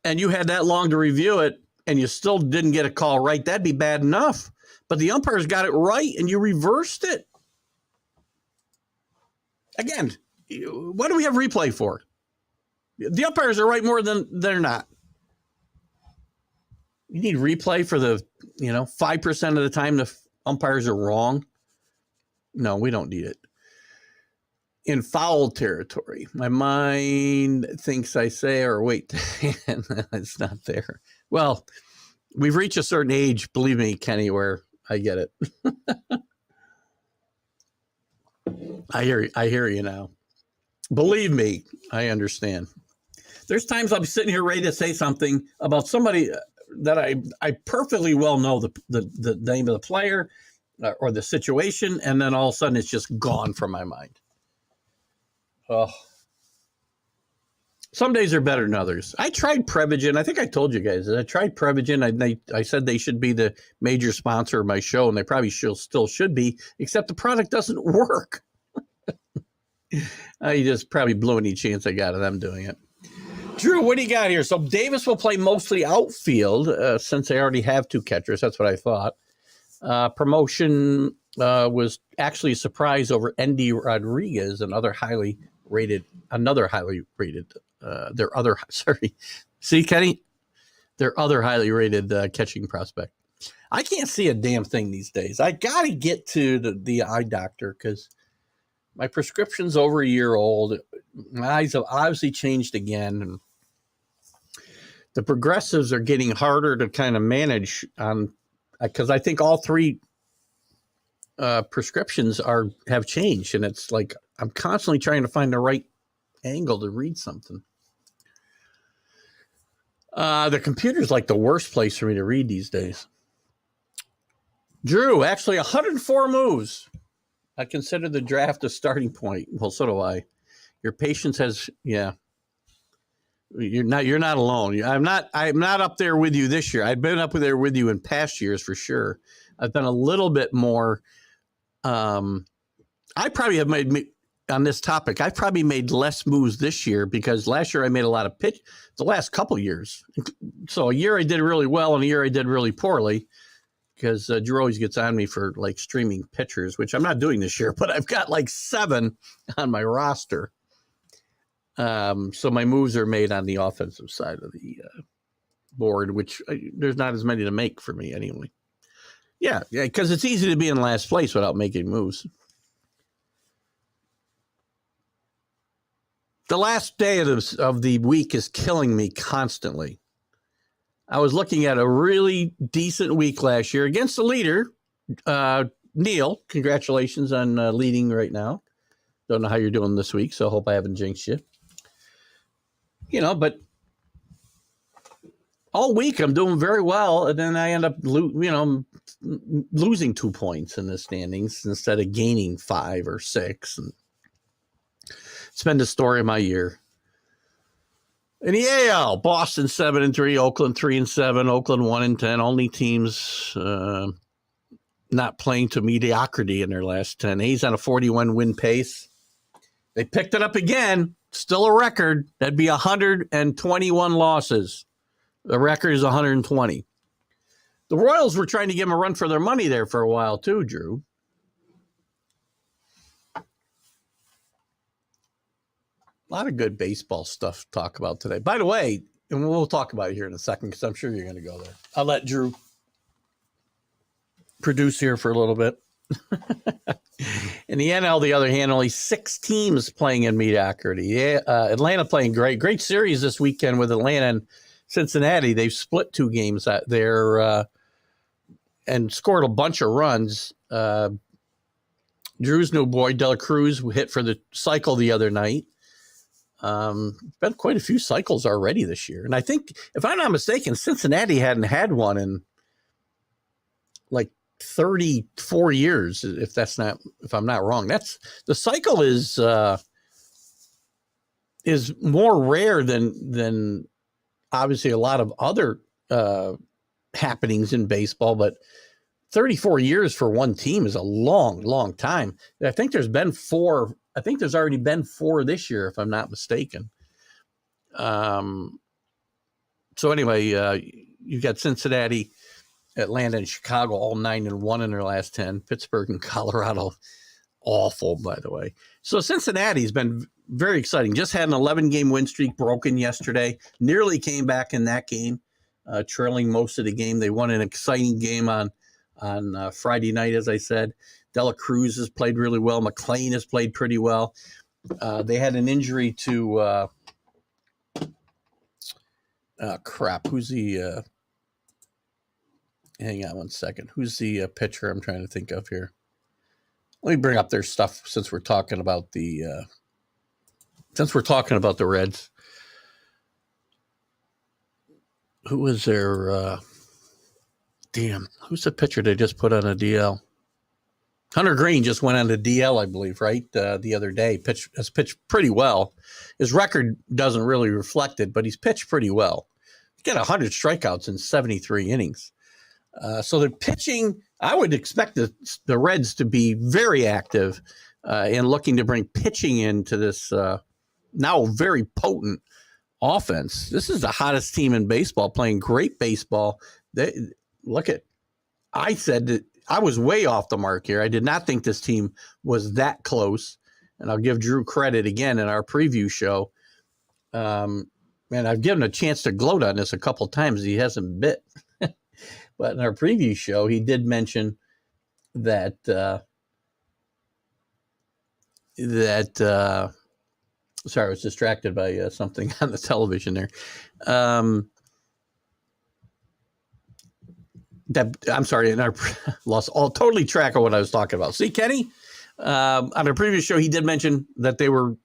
Speaker 1: and you had that long to review it and you still didn't get a call right, that'd be bad enough. But the umpires got it right and you reversed it. Again, what do we have replay for? The umpires are right more than they're not. You need replay for the, 5% of the time the umpires are wrong. No, we don't need it. In foul territory, my mind thinks I say, or wait, it's not there. Well, we've reached a certain age, believe me, Kenny, where I get it. I hear you now. Believe me, I understand. There's times I'm sitting here ready to say something about somebody that I perfectly well know the name of the player or the situation, and then all of a sudden it's just gone from my mind. Oh, some days are better than others. I tried Prevagen. I think I told you guys. I tried Prevagen. I said they should be the major sponsor of my show, and they probably still should be, except the product doesn't work. I just probably blew any chance I got of them doing it. Drew, what do you got here? So Davis will play mostly outfield since they already have two catchers. That's what I thought. Promotion was actually a surprise over Endy Rodriguez, another highly rated. See, Kenny, their other highly rated catching prospect. I can't see a damn thing these days. I got to get to the eye doctor because my prescription's over a year old. My eyes have obviously changed again. And the progressives are getting harder to kind of manage on because I think all three prescriptions have changed. And it's like I'm constantly trying to find the right angle to read something. The computer's like the worst place for me to read these days. Drew, actually 104 moves. I consider the draft a starting point. Well, so do I. Your patience has, yeah. You're not alone. I'm not up there with you this year. I've been up there with you in past years for sure. I've been a little bit more. I probably have made on this topic. I've probably made less moves this year because last year I made a lot of pitch. The last couple years, so a year I did really well and a year I did really poorly. Because Drew always gets on me for like streaming pitchers, which I'm not doing this year, but I've got like 7 on my roster. So my moves are made on the offensive side of the board, which there's not as many to make for me anyway. Yeah, because it's easy to be in last place without making moves. The last day of the week is killing me constantly. I was looking at a really decent week last year against the leader, Neil. Congratulations on leading right now. Don't know how you're doing this week, so I hope I haven't jinxed you. But all week I'm doing very well, and then I end up, losing 2 points in the standings instead of gaining 5 or 6. And it's been the story of my year. In the AL, Boston 7-3, Oakland 3-7, Oakland 1-10. Only teams not playing to mediocrity in their last 10. He's on a 41 win pace. They picked it up again. Still a record. That'd be 121 losses. The record is 120. The Royals were trying to give them a run for their money there for a while too, Drew. A lot of good baseball stuff to talk about today. By the way, and we'll talk about it here in a second because I'm sure you're going to go there. I'll let Drew produce here for a little bit. In the NL, the other hand, only 6 teams playing in mediocrity. Yeah, Atlanta playing great. Great series this weekend with Atlanta and Cincinnati. They've split 2 games out there and scored a bunch of runs. Drew's new boy, De La Cruz, hit for the cycle the other night. Been quite a few cycles already this year. And I think, if I'm not mistaken, Cincinnati hadn't had one in like 34 years, if I'm not wrong. That's the cycle is more rare than obviously a lot of other happenings in baseball, but 34 years for one team is a long, long time. I think there's been 4. I think there's already been 4 this year, if I'm not mistaken. So anyway, you got Cincinnati, Atlanta, and Chicago all 9-1 in their last 10. Pittsburgh and Colorado, awful, by the way. So Cincinnati's been very exciting. Just had an 11-game win streak broken yesterday. Nearly came back in that game, trailing most of the game. They won an exciting game on Friday night, as I said. De La Cruz has played really well. McLean has played pretty well. They had an injury to who's the hang on one second. Who's the pitcher I'm trying to think of here? Let me bring up their stuff since we're talking about the Reds. Who was their who's the pitcher they just put on a DL? Hunter Green just went on the DL, I believe, right? The other day. Has pitched pretty well. His record doesn't really reflect it, but he's pitched pretty well. He's got 100 strikeouts in 73 innings. So the pitching, I would expect the Reds to be very active in looking to bring pitching into this now very potent offense. This is the hottest team in baseball, playing great baseball. I said that I was way off the mark here. I did not think this team was that close. And I'll give Drew credit again in our preview show. And I've given a chance to gloat on this a couple times. He hasn't bit. But in our preview show, he did mention that sorry, I was distracted by something on the television there. I'm sorry, and I lost totally track of what I was talking about. See, Kenny, on our previous show, he did mention that they were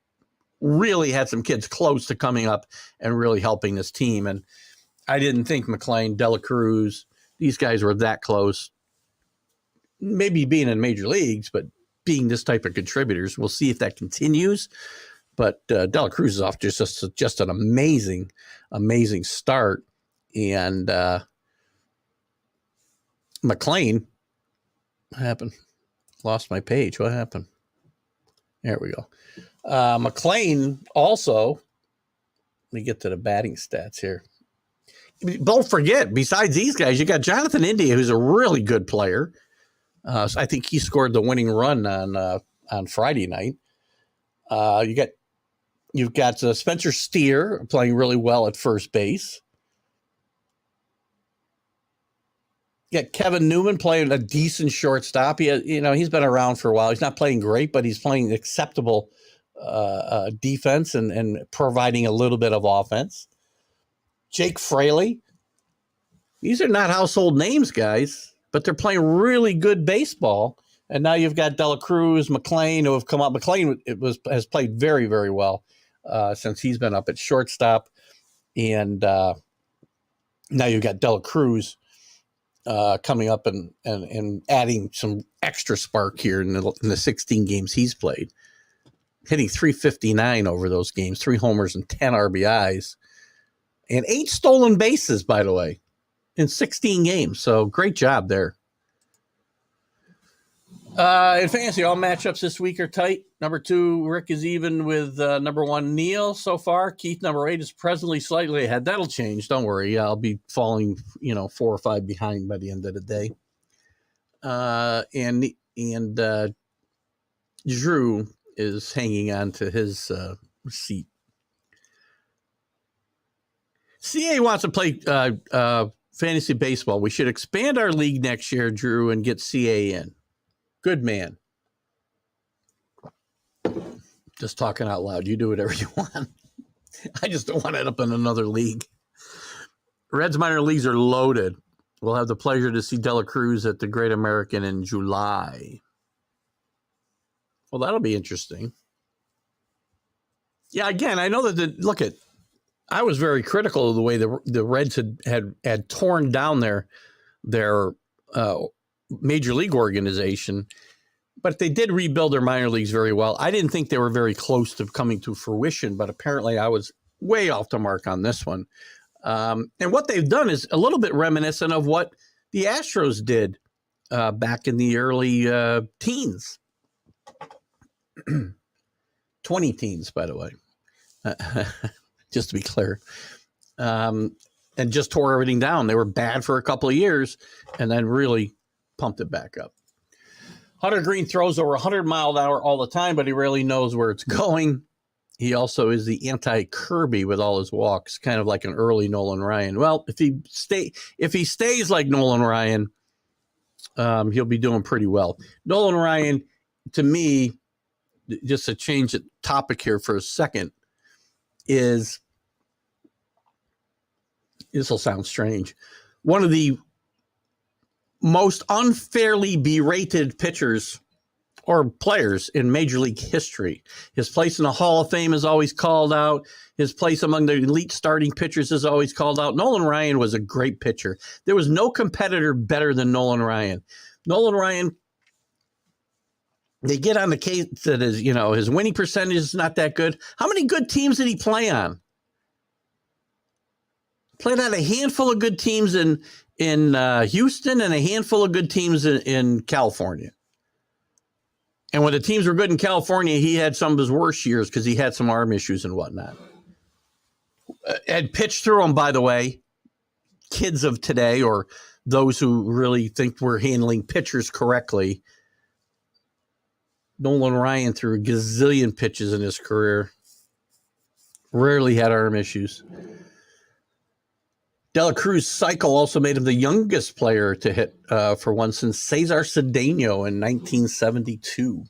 Speaker 1: really had some kids close to coming up and really helping this team. And I didn't think McLean, Dela Cruz, these guys were that close. Maybe being in major leagues, but being this type of contributors. We'll see if that continues. But Dela Cruz is off just an amazing, amazing start. And McLean, what happened? Lost my page. What happened? There we go. McLean also, let me get to the batting stats here. Don't forget, besides these guys, you got Jonathan India, who's a really good player. So I think he scored the winning run on Friday night. You've got Spencer Steer playing really well at first base. You got Kevin Newman playing a decent shortstop. He's been around for a while. He's not playing great, but he's playing acceptable defense and providing a little bit of offense. Jake Fraley. These are not household names, guys, but they're playing really good baseball. And now you've got Dela Cruz, McLean, who have come up. McLean has played very, very well since he's been up at shortstop. And now you've got Dela Cruz coming up and adding some extra spark here in the 16 games he's played. Hitting .359 over those games, 3 homers and 10 RBIs. And 8 stolen bases, by the way, in 16 games. So great job there. In fantasy, all matchups this week are tight. Number 2, Rick is even with number 1, Neil so far. Keith, number 8, is presently slightly ahead. That'll change. Don't worry. I'll be falling, 4 or 5 behind by the end of the day. And Drew is hanging on to his seat. CA wants to play fantasy baseball. We should expand our league next year, Drew, and get CA in. Good man. Just talking out loud. You do whatever you want. I just don't want to end up in another league. Reds minor leagues are loaded. We'll have the pleasure to see Dela Cruz at the Great American in July. Well, that'll be interesting. Yeah, again, I know that I was very critical of the way the Reds had torn down their major league organization, but they did rebuild their minor leagues very well. I didn't think they were very close to coming to fruition, but apparently I was way off the mark on this one. And what they've done is a little bit reminiscent of what the Astros did back in the early teens. 20 teens, by the way. Just to be clear. And just tore everything down. They were bad for a couple of years and then really pumped it back up. Hunter Green throws over 100 miles an hour all the time, but he rarely knows where it's going. He also is the anti-Kirby with all his walks, kind of like an early Nolan Ryan. Well, if he stays like Nolan Ryan, he'll be doing pretty well. Nolan Ryan, to me, just to change the topic here for a second, is, this will sound strange, one of the most unfairly berated pitchers or players in Major League history. His place in the Hall of Fame is always called out. His place among the elite starting pitchers is always called out. Nolan Ryan was a great pitcher. There was no competitor better than Nolan Ryan. Nolan Ryan They get on the case that his winning percentage is not that good. How many good teams did he play on? Played on a handful of good teams in Houston and a handful of good teams in California. And when the teams were good in California, he had some of his worst years because he had some arm issues and whatnot. And pitched through them, by the way, kids of today or those who really think we're handling pitchers correctly. Nolan Ryan threw a gazillion pitches in his career. Rarely had arm issues. De La Cruz's cycle also made him the youngest player to hit for one since Cesar Cedeno in 1972.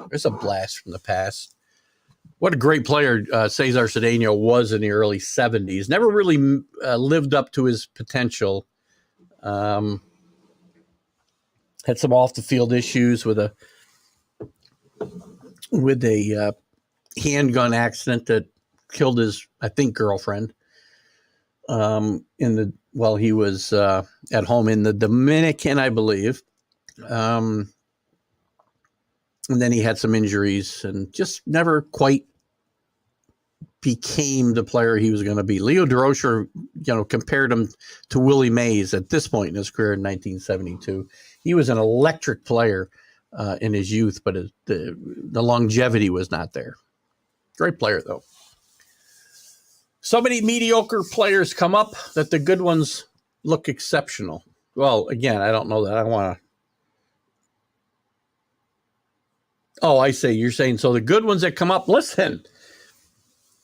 Speaker 1: There's a blast from the past. What a great player Cesar Cedeno was in the early 70s. Never really lived up to his potential. Had some off-the-field issues with a handgun accident that killed his, I think, girlfriend. While he was at home in the Dominican, I believe. And then he had some injuries and just never quite became the player he was going to be. Leo Durocher, compared him to Willie Mays at this point in his career in 1972. He was an electric player in his youth, but the longevity was not there. Great player, though. So many mediocre players come up that the good ones look exceptional. Well, again, I don't know that I want to. Oh, I see. You're saying so the good ones that come up, listen,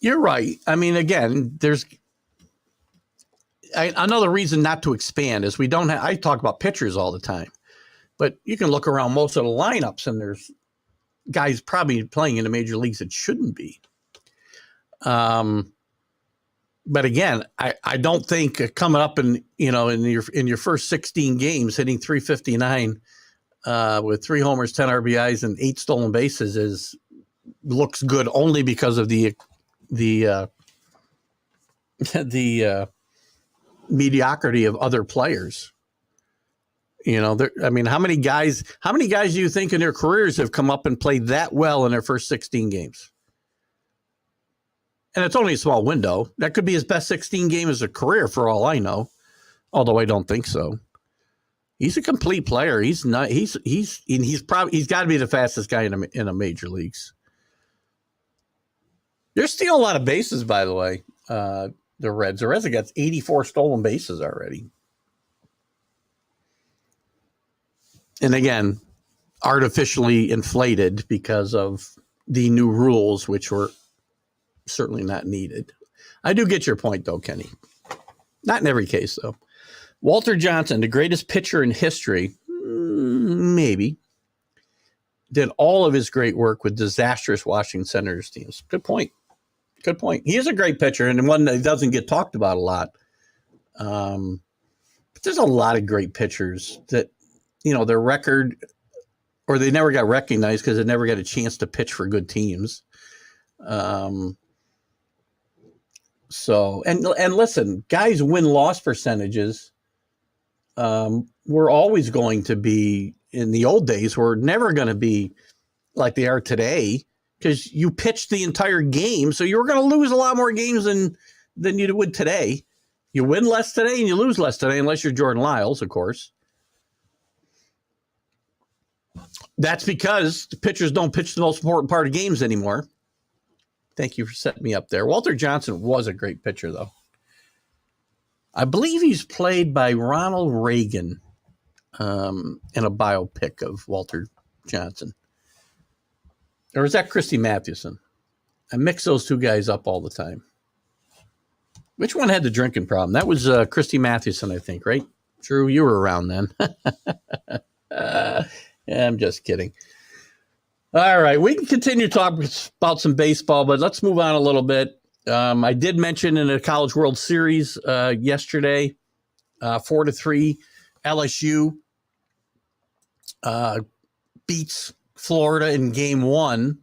Speaker 1: you're right. I mean, again, there's another reason not to expand is we don't have, I talk about pitchers all the time, but you can look around most of the lineups and there's guys probably playing in the major leagues that shouldn't be. But again, I don't think coming up in your first 16 games, hitting 359 with 3 homers, 10 RBIs, and 8 stolen bases looks good only because of the mediocrity of other players. How many guys do you think in their careers have come up and played that well in their first 16 games? And it's only a small window. That could be his best 16 game as a career for all I know. Although I don't think so. He's a complete player. He's not, he's got to be the fastest guy in the major leagues. They're stealing a lot of bases, by the way. The Reds have got 84 stolen bases already. And again, artificially inflated because of the new rules, which were certainly not needed. I do get your point, though, Kenny. Not in every case, though. Walter Johnson, the greatest pitcher in history, maybe, did all of his great work with disastrous Washington Senators teams. Good point. Good point. He is a great pitcher and one that doesn't get talked about a lot. But there's a lot of great pitchers that, their record, or they never got recognized because they never got a chance to pitch for good teams. So listen, guys' win-loss percentages were always going to be, in the old days, were never going to be like they are today because you pitched the entire game, so you were going to lose a lot more games than you would today. You win less today and you lose less today, unless you're Jordan Lyles, of course. That's because the pitchers don't pitch the most important part of games anymore. Thank you for setting me up there. Walter Johnson was a great pitcher, though. I believe he's played by Ronald Reagan in a biopic of Walter Johnson. Or is that Christy Mathewson? I mix those two guys up all the time. Which one had the drinking problem? That was Christy Mathewson, I think, right? Drew, you were around then. I'm just kidding. All right, we can continue talking about some baseball, but let's move on a little bit. I did mention in the College World Series yesterday, 4-3, LSU beats Florida in game 1,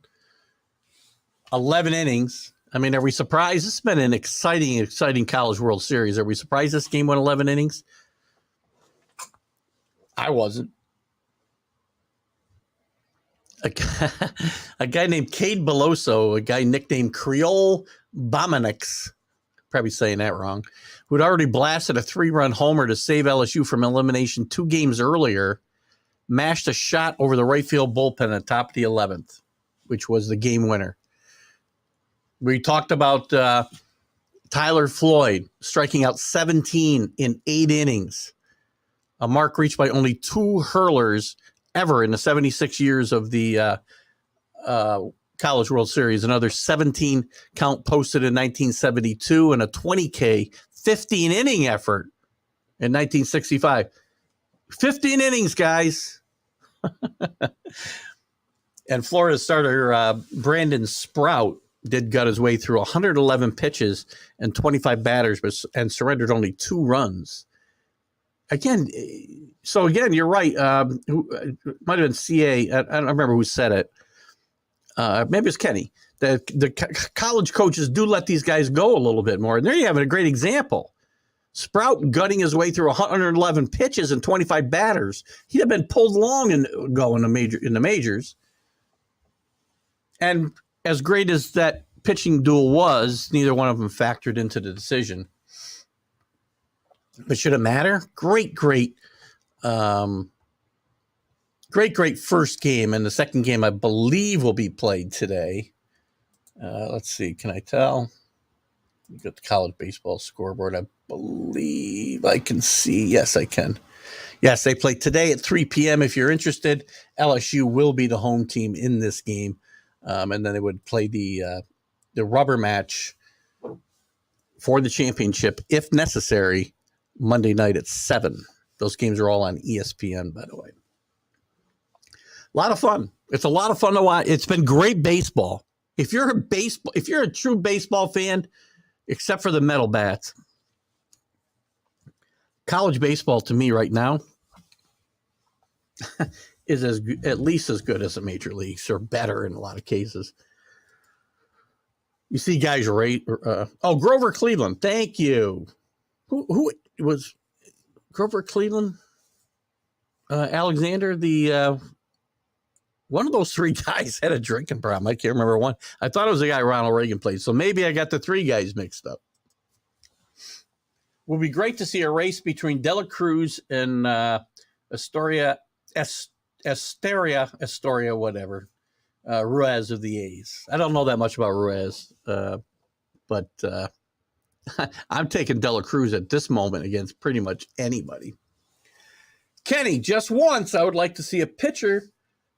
Speaker 1: 11 innings. I mean, are we surprised? This has been an exciting College World Series. Are we surprised this game went 11 innings? I wasn't. a guy named Cade Beloso, a guy nicknamed Creole Bomanix, probably saying that wrong, who had already blasted a 3-run homer to save LSU from elimination 2 games earlier, mashed a shot over the right field bullpen at the top of the 11th, which was the game winner. We talked about Tyler Floyd striking out 17 in 8 innings, a mark reached by only 2 hurlers ever in the 76 years of the College World Series. Another 17 count posted in 1972 and a 20K 15-inning effort in 1965. 15 innings, guys. And Florida starter Brandon Sprout did gut his way through 111 pitches and 25 batters and surrendered only 2 runs. Again, you're right. It might have been CA. I don't remember who said it. Maybe it's Kenny. The college coaches do let these guys go a little bit more. And there you have a great example. Sprout gutting his way through 111 pitches and 25 batters. He'd have been pulled long and go in the majors. And as great as that pitching duel was, neither one of them factored into the decision. But should it matter? Great first game. And the second game, I believe, will be played today. Let's see. Can I tell? You got the college baseball scoreboard. I believe I can see. Yes, I can. Yes, they play today at 3 p.m. If you're interested, LSU will be the home team in this game. And then they would play the rubber match for the championship, if necessary, Monday night at 7. Those games are all on ESPN, by the way. A lot of fun. It's a lot of fun to watch. It's been great baseball. If you're a true baseball fan, except for the metal bats, college baseball to me right now is at least as good as the major leagues, or better in a lot of cases. You see guys Grover Cleveland. Thank you. Who was Grover Cleveland? Alexander, one of those 3 guys had a drinking problem. I can't remember one. I thought it was the guy Ronald Reagan played. So maybe I got the 3 guys mixed up. Would be great to see a race between Dela Cruz and Astoria, whatever. Ruiz of the A's. I don't know that much about Ruiz, but I'm taking Dela Cruz at this moment against pretty much anybody. Kenny, just once, I would like to see a pitcher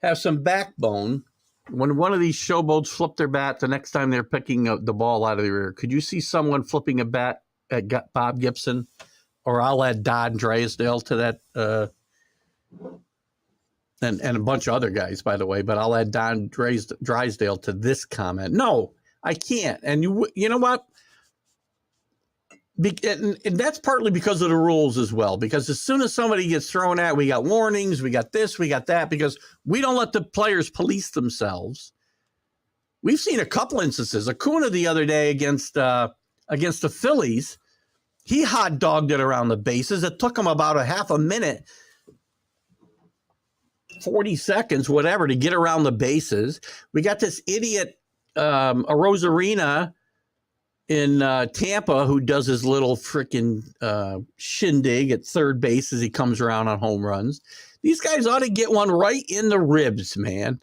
Speaker 1: have some backbone. When one of these showboats flip their bat the next time they're picking the ball out of the air, could you see someone flipping a bat at Bob Gibson? Or I'll add Don Drysdale to that, and a bunch of other guys, by the way, but I'll add Don Drysdale to this comment. No, I can't. And you know what? And that's partly because of the rules as well, because as soon as somebody gets thrown at, we got warnings, we got this, we got that, because we don't let the players police themselves. We've seen a couple instances. Acuna the other day against the Phillies, he hot dogged it around the bases. It took him about a half a minute, 40 seconds, whatever, to get around the bases. We got this idiot, Rosarina in Tampa, who does his little freaking shindig at third base as he comes around on home runs. These guys ought to get one right in the ribs, man.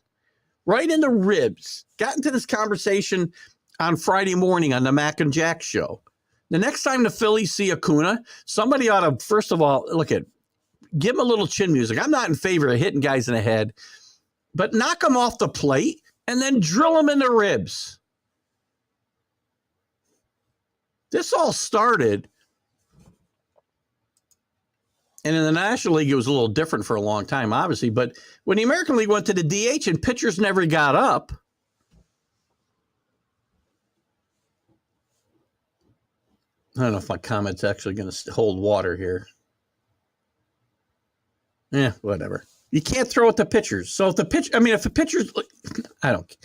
Speaker 1: Right in the ribs. Got into this conversation on Friday morning on the Mac and Jack show. The next time the Phillies see Acuna, somebody ought to, first of all, give him a little chin music. I'm not in favor of hitting guys in the head, but knock him off the plate and then drill him in the ribs. This all started, and in the National League, it was a little different for a long time, obviously, but when the American League went to the DH and pitchers never got up, I don't know if my comment's actually going to hold water here. Yeah, whatever. You can't throw at the pitchers. So if the pitchers, I don't.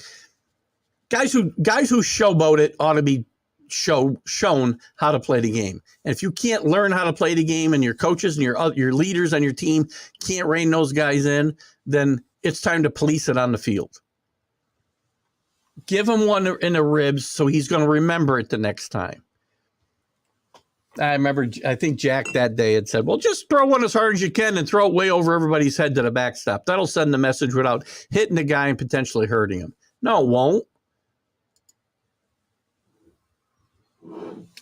Speaker 1: Guys who showboat it ought to be shown how to play the game. And if you can't learn how to play the game, and your coaches and your leaders on your team can't rein those guys in, then it's time to police it on the field. Give him one in the ribs so he's going to remember it the next time. I think Jack that day had said, well, just throw one as hard as you can and throw it way over everybody's head to the backstop. That'll send the message without hitting the guy and potentially hurting him. No, it won't.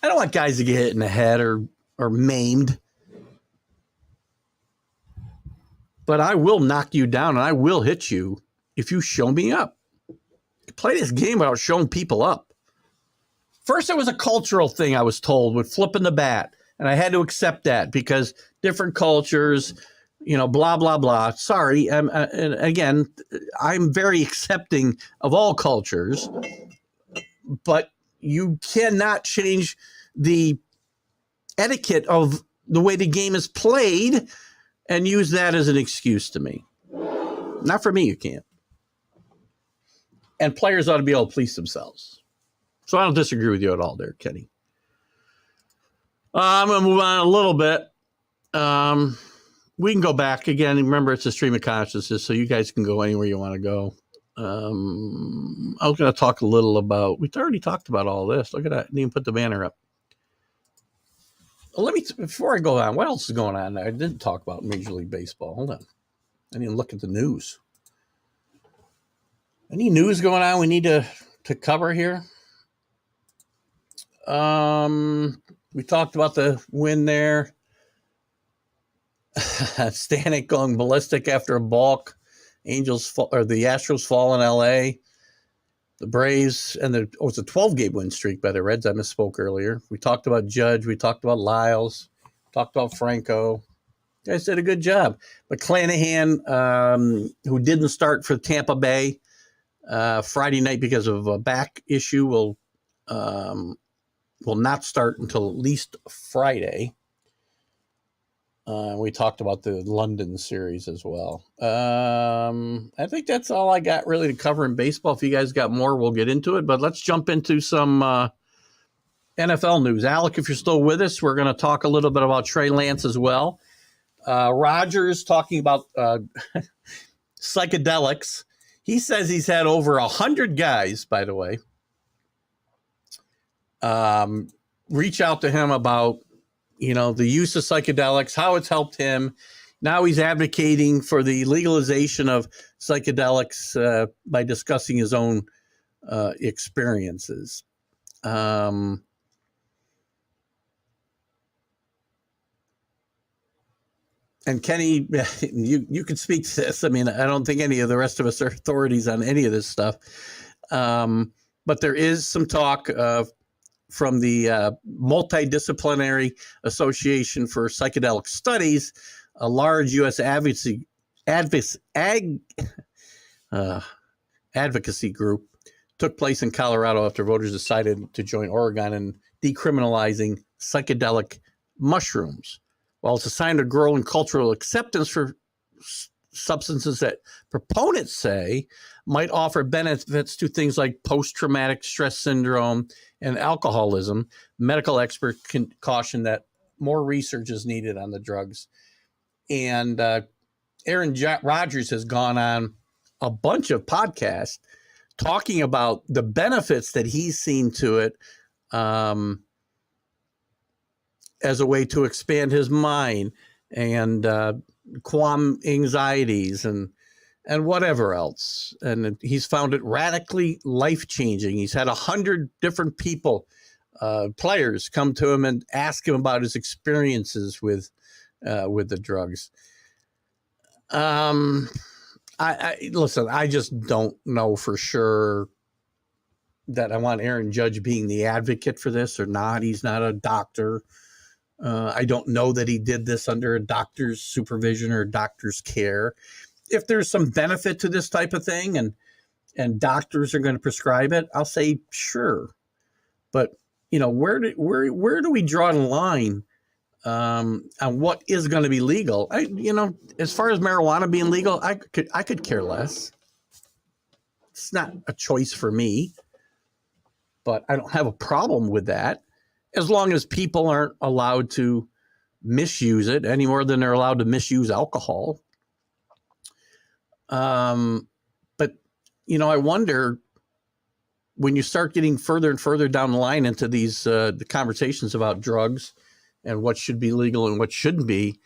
Speaker 1: I don't want guys to get hit in the head or maimed. But I will knock you down and I will hit you if you show me up. Play this game without showing people up. First, it was a cultural thing I was told with flipping the bat. And I had to accept that because different cultures, blah, blah, blah. Sorry. And again, I'm very accepting of all cultures. But you cannot change the etiquette of the way the game is played and use that as an excuse to me. Not for me, you can't. And players ought to be able to police themselves. So I don't disagree with you at all there, Kenny. I'm going to move on a little bit. We can go back again. Remember, it's a stream of consciousness, so you guys can go anywhere you want to go. I was going to talk a little about, we already talked about all this. Look at that. Didn't even put the banner up. Before I go on, what else is going on? I didn't talk about Major League Baseball. Hold on. I didn't even look at the news. Any news going on we need to cover here? We talked about the win there. Stanek going ballistic after a balk. The Astros fall in LA. The Braves and it's a 12-game win streak by the Reds. I misspoke earlier. We talked about Judge. We talked about Lyles. Talked about Franco. You guys did a good job. But Clanahan, who didn't start for Tampa Bay Friday night because of a back issue, will not start until at least Friday. We talked about the London series as well. I think that's all I got really to cover in baseball. If you guys got more, we'll get into it. But let's jump into some NFL news. Alec, if you're still with us, we're going to talk a little bit about Trey Lance as well. Rodgers talking about psychedelics. He says he's had over 100 guys, by the way, reach out to him about the use of psychedelics, how it's helped him. Now he's advocating for the legalization of psychedelics by discussing his own experiences. And Kenny, you can speak to this. I mean, I don't think any of the rest of us are authorities on any of this stuff. But there is some talk from the Multidisciplinary Association for Psychedelic Studies, a large U.S. advocacy group, took place in Colorado after voters decided to join Oregon in decriminalizing psychedelic mushrooms. While it's a sign of growing cultural acceptance for substances that proponents say might offer benefits to things like post-traumatic stress syndrome and alcoholism, medical experts can caution that more research is needed on the drugs. And Aaron Rodgers has gone on a bunch of podcasts talking about the benefits that he's seen to it as a way to expand his mind and calm anxieties and whatever else. And he's found it radically life-changing. He's had 100 different people, players, come to him and ask him about his experiences with the drugs. Listen, I just don't know for sure that I want Aaron Judge being the advocate for this or not. He's not a doctor. I don't know that he did this under a doctor's supervision or doctor's care. If there's some benefit to this type of thing and doctors are going to prescribe it, I'll say sure. But where do we draw the line on what is going to be legal? As far as marijuana being legal, I could care less. It's not a choice for me, but I don't have a problem with that as long as people aren't allowed to misuse it any more than they're allowed to misuse alcohol. But, I wonder when you start getting further and further down the line into these the conversations about drugs and what should be legal and what shouldn't be,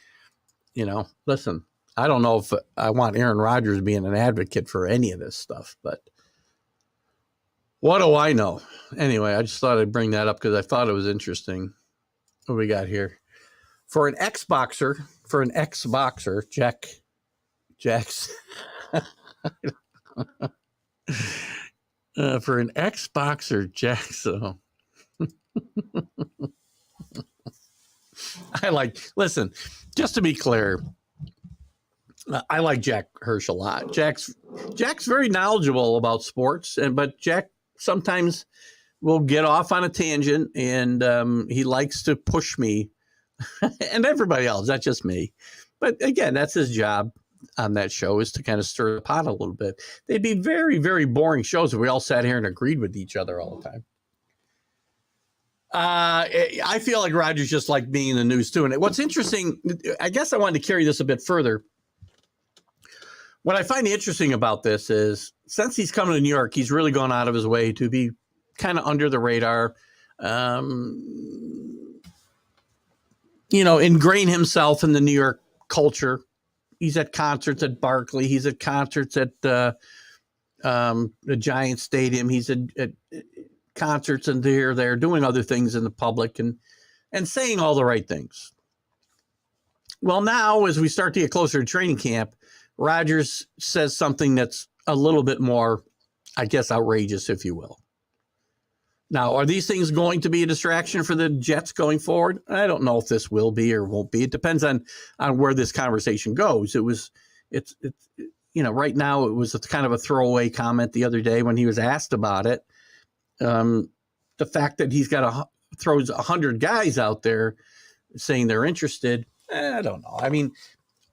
Speaker 1: listen, I don't know if I want Aaron Rodgers being an advocate for any of this stuff, but what do I know? Anyway, I just thought I'd bring that up because I thought it was interesting. What we got here? For an ex-boxer, Jack's, for an ex-boxer, Jackson. Listen, just to be clear, I like Jack Hirsch a lot. Jack's very knowledgeable about sports, but Jack sometimes will get off on a tangent, and he likes to push me and everybody else, not just me. But again, that's his job on that show, is to kind of stir the pot a little bit. They'd be very, very boring shows if we all sat here and agreed with each other all the time. I feel like Rodgers just like being in the news too. And what's interesting, I guess I wanted to carry this a bit further. What I find interesting about this is, since he's coming to New York, he's really gone out of his way to be kind of under the radar, ingrain himself in the New York culture. He's at concerts at Barclay. He's at concerts at the Giant Stadium. He's at concerts and they're doing other things in the public and saying all the right things. Well, now as we start to get closer to training camp, Rodgers says something that's a little bit more, I guess, outrageous, if you will. Now, are these things going to be a distraction for the Jets going forward? I don't know if this will be or won't be. It depends on where this conversation goes. It's right now it was kind of a throwaway comment the other day when he was asked about it. The fact that he's throws 100 guys out there saying they're interested, I don't know. I mean,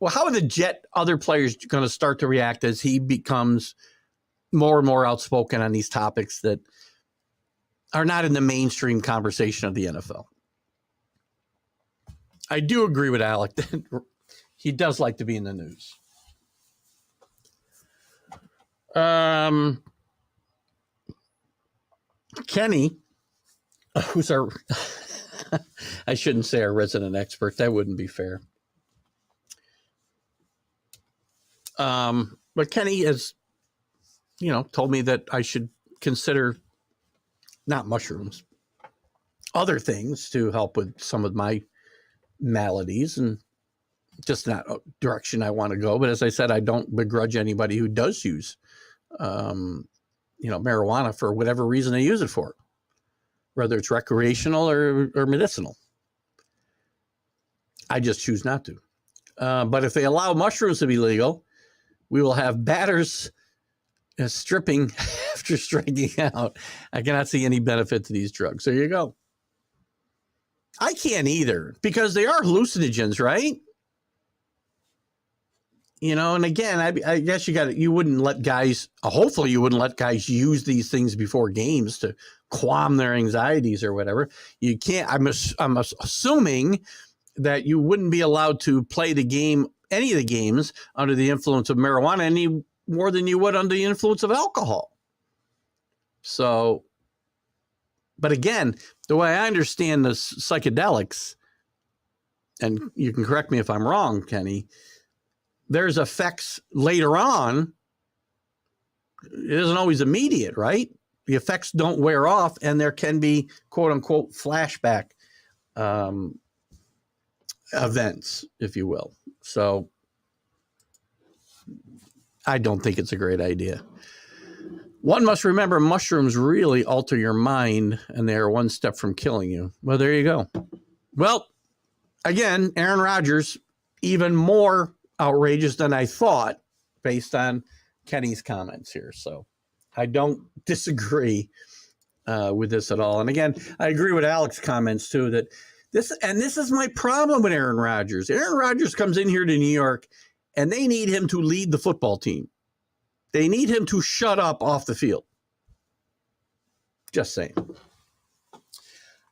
Speaker 1: well, how are the other players going to start to react as he becomes more and more outspoken on these topics that are not in the mainstream conversation of the NFL? I do agree with Alec that he does like to be in the news. Kenny, who's our, I shouldn't say our resident expert. That wouldn't be fair. But Kenny has, told me that I should consider not mushrooms, other things to help with some of my maladies, and just not a direction I want to go. But as I said, I don't begrudge anybody who does use, marijuana for whatever reason they use it for, whether it's recreational or medicinal. I just choose not to. But if they allow mushrooms to be legal, we will have batters stripping after striking out. I cannot see any benefit to these drugs. There you go. I can't either, because they are hallucinogens, right? And again, I guess you wouldn't let guys, hopefully you wouldn't let guys use these things before games to calm their anxieties or whatever. You can't, I'm assuming that you wouldn't be allowed to play any of the games under the influence of marijuana any more than you would under the influence of alcohol. So, but again, the way I understand the psychedelics, and you can correct me if I'm wrong, Kenny, there's effects later on. It isn't always immediate, right? The effects don't wear off, and there can be quote unquote flashback events, if you will. So I don't think it's a great idea. One must remember mushrooms really alter your mind, and they are one step from killing you. Well, there you go. Well, again, Aaron Rodgers, even more outrageous than I thought based on Kenny's comments here. So I don't disagree with this at all. And again, I agree with Alex's comments too, that this is my problem with Aaron Rodgers. Aaron Rodgers comes in here to New York and they need him to lead the football team. They need him to shut up off the field. Just saying.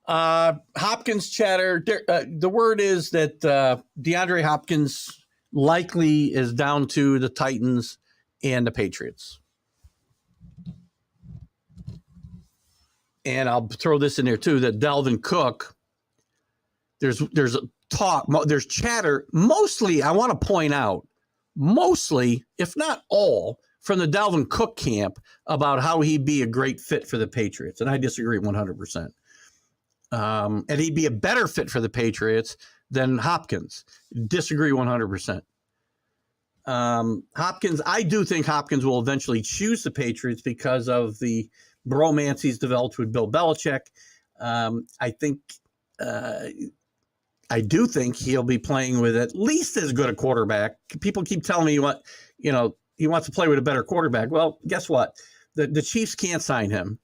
Speaker 1: Hopkins Chatter. The word is that DeAndre Hopkins likely is down to the Titans and the Patriots. And I'll throw this in there too, that Dalvin Cook, there's talk, there's chatter, mostly, I want to point out, mostly, if not all, from the Dalvin Cook camp about how he'd be a great fit for the Patriots. And I disagree 100%. And he'd be a better fit for the Patriots than Hopkins. Disagree 100%. Hopkins, I do think Hopkins will eventually choose the Patriots because of the bromance he's developed with Bill Belichick. I do think he'll be playing with at least as good a quarterback. People keep telling me he wants to play with a better quarterback. Well, guess what? The Chiefs can't sign him.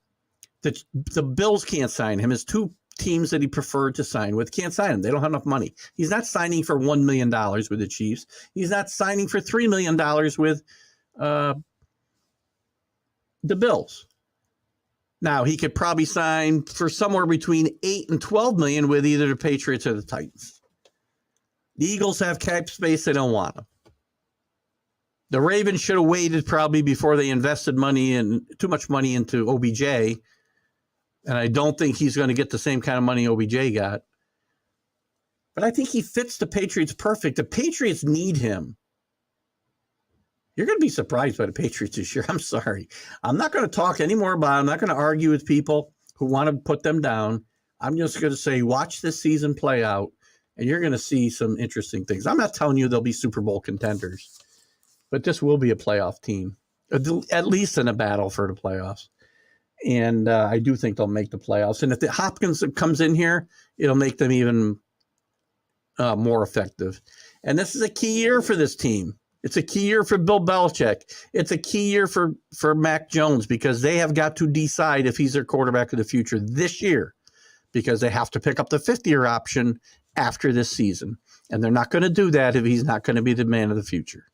Speaker 1: The Bills can't sign him. His two teams that he preferred to sign with can't sign him. They don't have enough money. He's not signing for $1 million with the Chiefs. He's not signing for $3 million with the Bills. Now, he could probably sign for somewhere between $8 and $12 million with either the Patriots or the Titans. The Eagles have cap space. They don't want him. The Ravens should have waited probably before they invested too much money into OBJ. And I don't think he's going to get the same kind of money OBJ got. But I think he fits the Patriots perfect. The Patriots need him. You're going to be surprised by the Patriots this year. I'm sorry. I'm not going to talk anymore about it. I'm not going to argue with people who want to put them down. I'm just going to say, watch this season play out, and you're going to see some interesting things. I'm not telling you they'll be Super Bowl contenders, but this will be a playoff team, at least in a battle for the playoffs. And I do think they'll make the playoffs. And if the Hopkins comes in here, it'll make them even more effective. And this is a key year for this team. It's a key year for Bill Belichick. It's a key year for Mac Jones because they have got to decide if he's their quarterback of the future this year because they have to pick up the fifth-year option after this season. And they're not going to do that if he's not going to be the man of the future.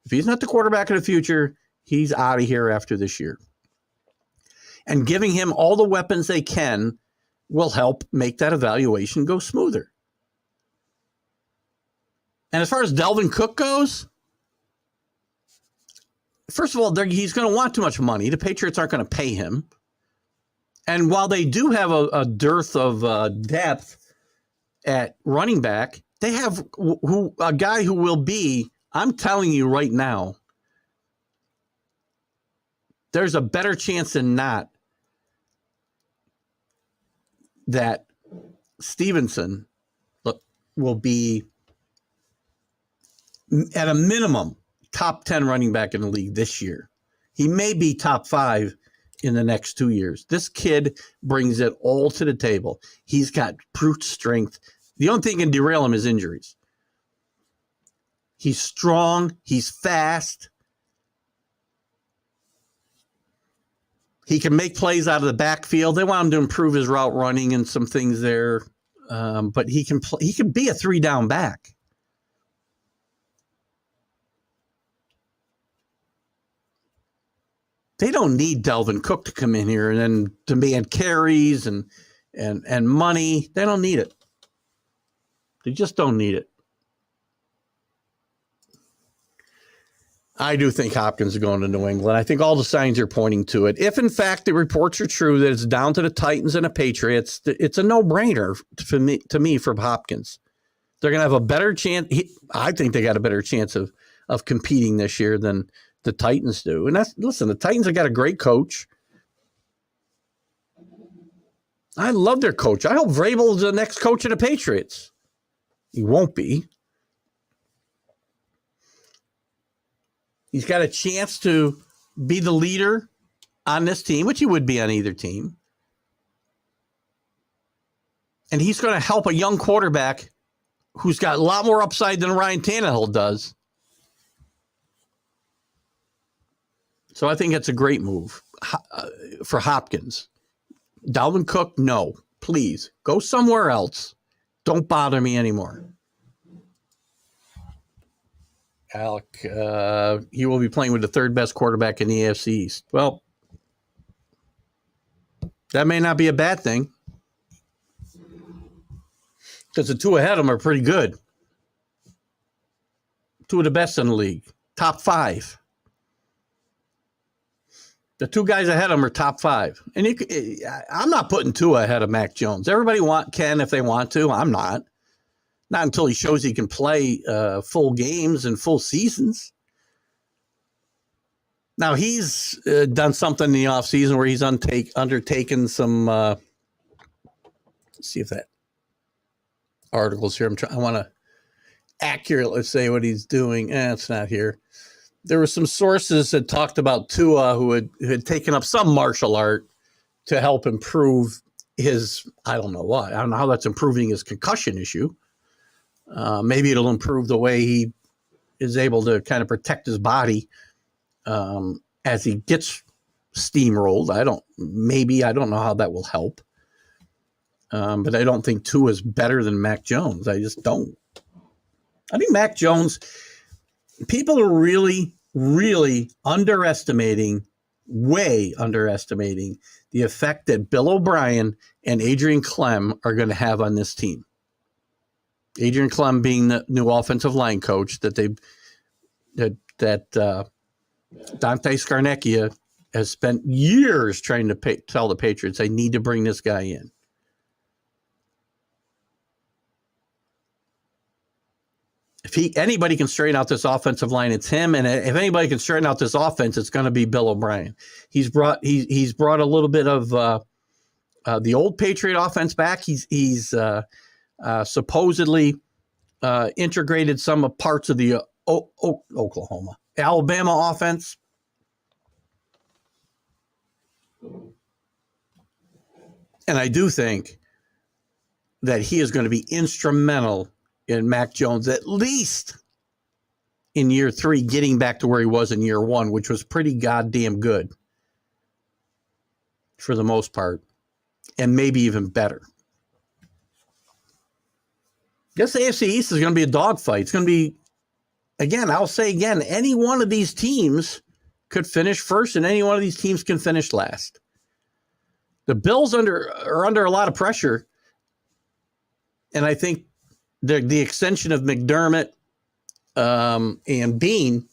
Speaker 1: If he's not the quarterback of the future, he's out of here after this year. And giving him all the weapons they can will help make that evaluation go smoother. And as far as Dalvin Cook goes, first of all, he's going to want too much money. The Patriots aren't going to pay him. And while they do have a dearth of depth at running back, they have a guy who will be, I'm telling you right now, there's a better chance than not that Stevenson will be, at a minimum, top 10 running back in the league this year. He may be top 5 in the next 2 years. This kid brings it all to the table. He's got brute strength. The only thing that can derail him is injuries. He's strong. He's fast. He can make plays out of the backfield. They want him to improve his route running and some things there. But he can be a 3-down back. They don't need Dalvin Cook to come in here and then demand carries and money. They don't need it. They just don't need it. I do think Hopkins is going to New England. I think all the signs are pointing to it. If, in fact, the reports are true that it's down to the Titans and the Patriots, it's a no-brainer to me for Hopkins. They're going to have a better chance. I think they got a better chance of competing this year than the Titans do. And listen, the Titans have got a great coach. I love their coach. I hope Vrabel is the next coach of the Patriots. He won't be. He's got a chance to be the leader on this team, which he would be on either team. And he's going to help a young quarterback who's got a lot more upside than Ryan Tannehill does. So I think it's a great move for Hopkins. Dalvin Cook, no. Please, go somewhere else. Don't bother me anymore. Alec, he will be playing with the third best quarterback in the AFC East. Well, that may not be a bad thing because the two ahead of him are pretty good. Two of the best in the league. Top 5. The two guys ahead of him are top 5. And I'm not putting Tua ahead of Mac Jones. Everybody can if they want to. I'm not. Not until he shows he can play full games and full seasons. Now, he's done something in the offseason where he's undertaken some, let's see if that article's here. I want to accurately say what he's doing. It's not here. There were some sources that talked about Tua who had taken up some martial art to help improve his, I don't know what. I don't know how that's improving his concussion issue. Maybe it'll improve the way he is able to kind of protect his body as he gets steamrolled. I don't know how that will help. But I don't think Tua is better than Mac Jones. I just don't. I think Mac Jones, people are really, really way underestimating the effect that Bill O'Brien and Adrian Clem are going to have on this team. Adrian Clem being the new offensive line coach that Dante Scarnecchia has spent years trying to tell the Patriots they need to bring this guy in. If anybody can straighten out this offensive line, it's him. And if anybody can straighten out this offense, it's going to be Bill O'Brien. He's brought a little bit of the old Patriot offense back. He's supposedly integrated some parts of the Alabama offense. And I do think that he is going to be instrumental in Mac Jones, at least in year 3, getting back to where he was in year 1, which was pretty goddamn good for the most part, and maybe even better. This AFC East is going to be a dogfight. It's going to be, I'll say again, any one of these teams could finish first, and any one of these teams can finish last. The Bills are under a lot of pressure, and I think the extension of McDermott and Bean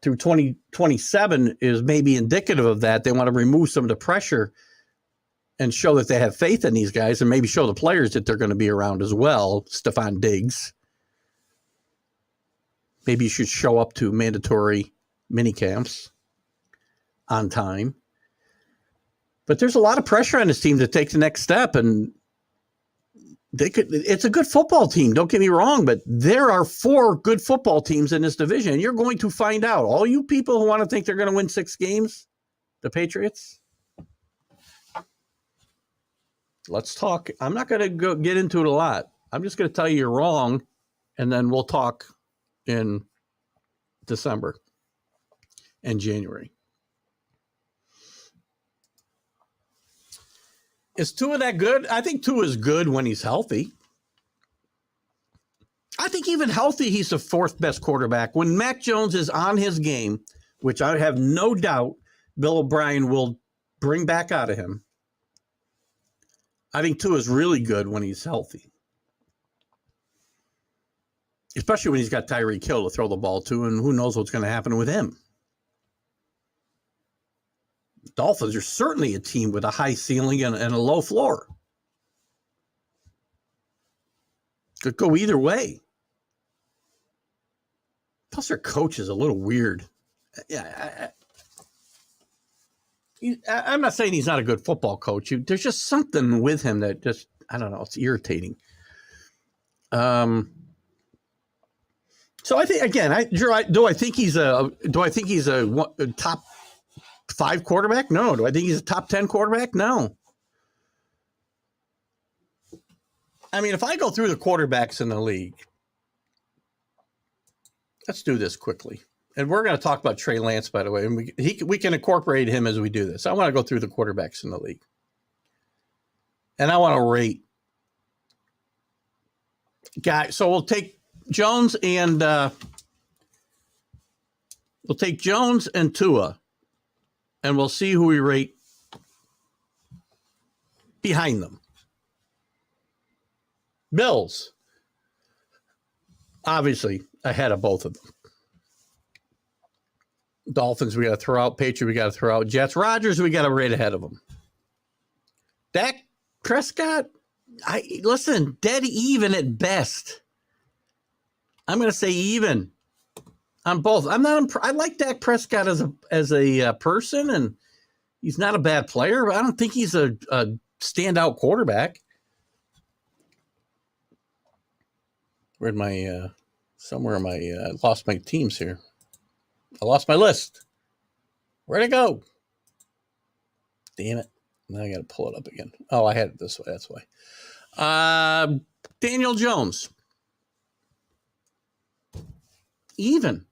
Speaker 1: through 2027 is maybe indicative of that. They want to remove some of the pressure and show that they have faith in these guys, and maybe show the players that they're going to be around as well. Stephon Diggs. Maybe you should show up to mandatory mini camps on time. But there's a lot of pressure on this team to take the next step, and it's a good football team. Don't get me wrong, but there are 4 good football teams in this division. And you're going to find out. All you people who want to think they're going to win 6 games, the Patriots, let's talk. I'm not going to get into it a lot. I'm just going to tell you you're wrong, and then we'll talk in December and January. Is Tua that good? I think Tua is good when he's healthy. I think even healthy, he's the 4th best quarterback. When Mac Jones is on his game, which I have no doubt Bill O'Brien will bring back out of him, I think Tua is really good when he's healthy. Especially when he's got Tyreek Hill to throw the ball to, and who knows what's going to happen with him. Dolphins are certainly a team with a high ceiling and a low floor. Could go either way. Plus, their coach is a little weird. Yeah, I'm not saying he's not a good football coach. There's just something with him that just, I don't know, it's irritating. So I think, again, do I think he's a top 5 quarterback? No. Do I think he's a top 10 quarterback? No. I mean, if I go through the quarterbacks in the league, let's do this quickly. And we're going to talk about Trey Lance, by the way, and we can incorporate him as we do this. I want to go through the quarterbacks in the league. And I want to rate guys. So we'll take Jones and Tua, and we'll see who we rate behind them. Bills, obviously ahead of both of them. Dolphins, we got to throw out. Patriots, we got to throw out. Jets, Rodgers, we got to rate ahead of them. Dak Prescott, listen, dead even at best. I'm going to say even on both. I like Dak Prescott as a person, and he's not a bad player, but I don't think he's a standout quarterback. Where'd my somewhere my I lost my teams here. I lost my list. Where'd it go? Damn it. Now I got to pull it up again. Oh, I had it this way. That's why. Daniel Jones. Even.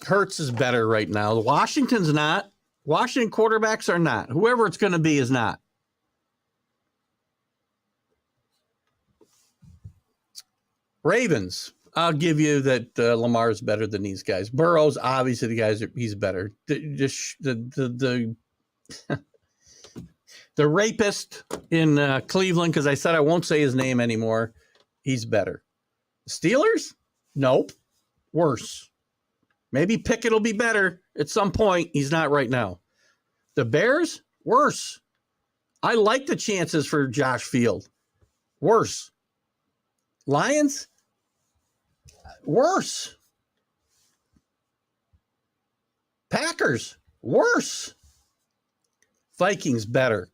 Speaker 1: Hurts is better right now. Washington's not. Washington quarterbacks are not. Whoever it's going to be is not. Ravens. I'll give you that Lamar is better than these guys. Burrow's obviously he's better. The rapist in Cleveland, because I said I won't say his name anymore, he's better. Steelers? Nope. Worse. Maybe Pickett will be better at some point. He's not right now. The Bears? Worse. I like the chances for Josh Field. Worse. Lions? Worse. Packers? Worse. Vikings? Better.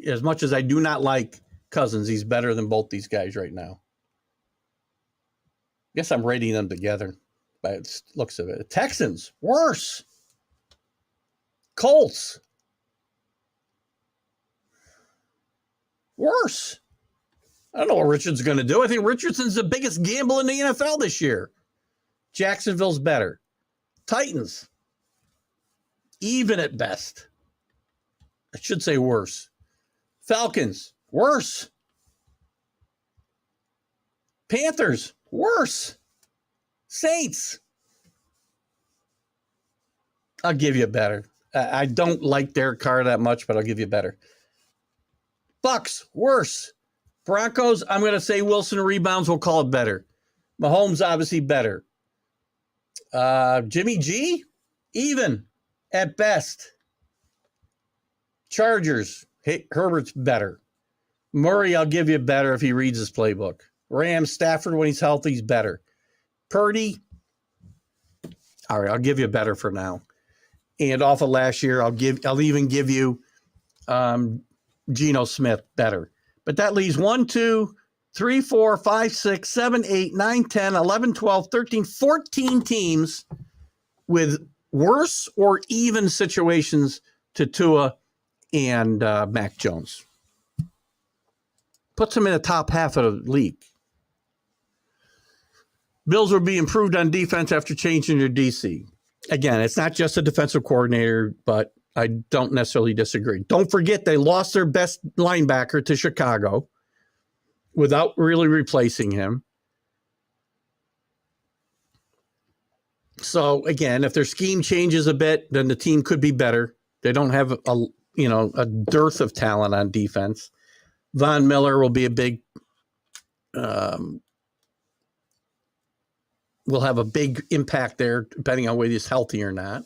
Speaker 1: As much as I do not like Cousins, he's better than both these guys right now. Guess I'm rating them together by the looks of it. Texans? Worse. Colts? Worse. I don't know what Richardson's going to do. I think Richardson's the biggest gamble in the NFL this year. Jacksonville's better. Titans, even at best. I should say worse. Falcons, worse. Panthers, worse. Saints, I'll give you better. I don't like Derek Carr that much, but I'll give you better. Bucks, worse. Broncos, I'm going to say Wilson rebounds. We'll call it better. Mahomes, obviously better. Jimmy G, even at best. Chargers, Herbert's better. Murray, I'll give you better if he reads his playbook. Rams, Stafford, when he's healthy, he's better. Purdy, all right, I'll give you better for now. And off of last year, I'll even give you Geno Smith better. But that leaves 1, 2, 3, 4, 5, 6, 7, 8, 9, 10, 11, 12, 13, 14 teams with worse or even situations to Tua and Mac Jones. Puts them in the top half of the league. Bills will be improved on defense after changing their DC. Again, it's not just a defensive coordinator, but I don't necessarily disagree. Don't forget they lost their best linebacker to Chicago without really replacing him. So again, if their scheme changes a bit, then the team could be better. They don't have a dearth of talent on defense. Von Miller will be a big will have a big impact there, depending on whether he's healthy or not.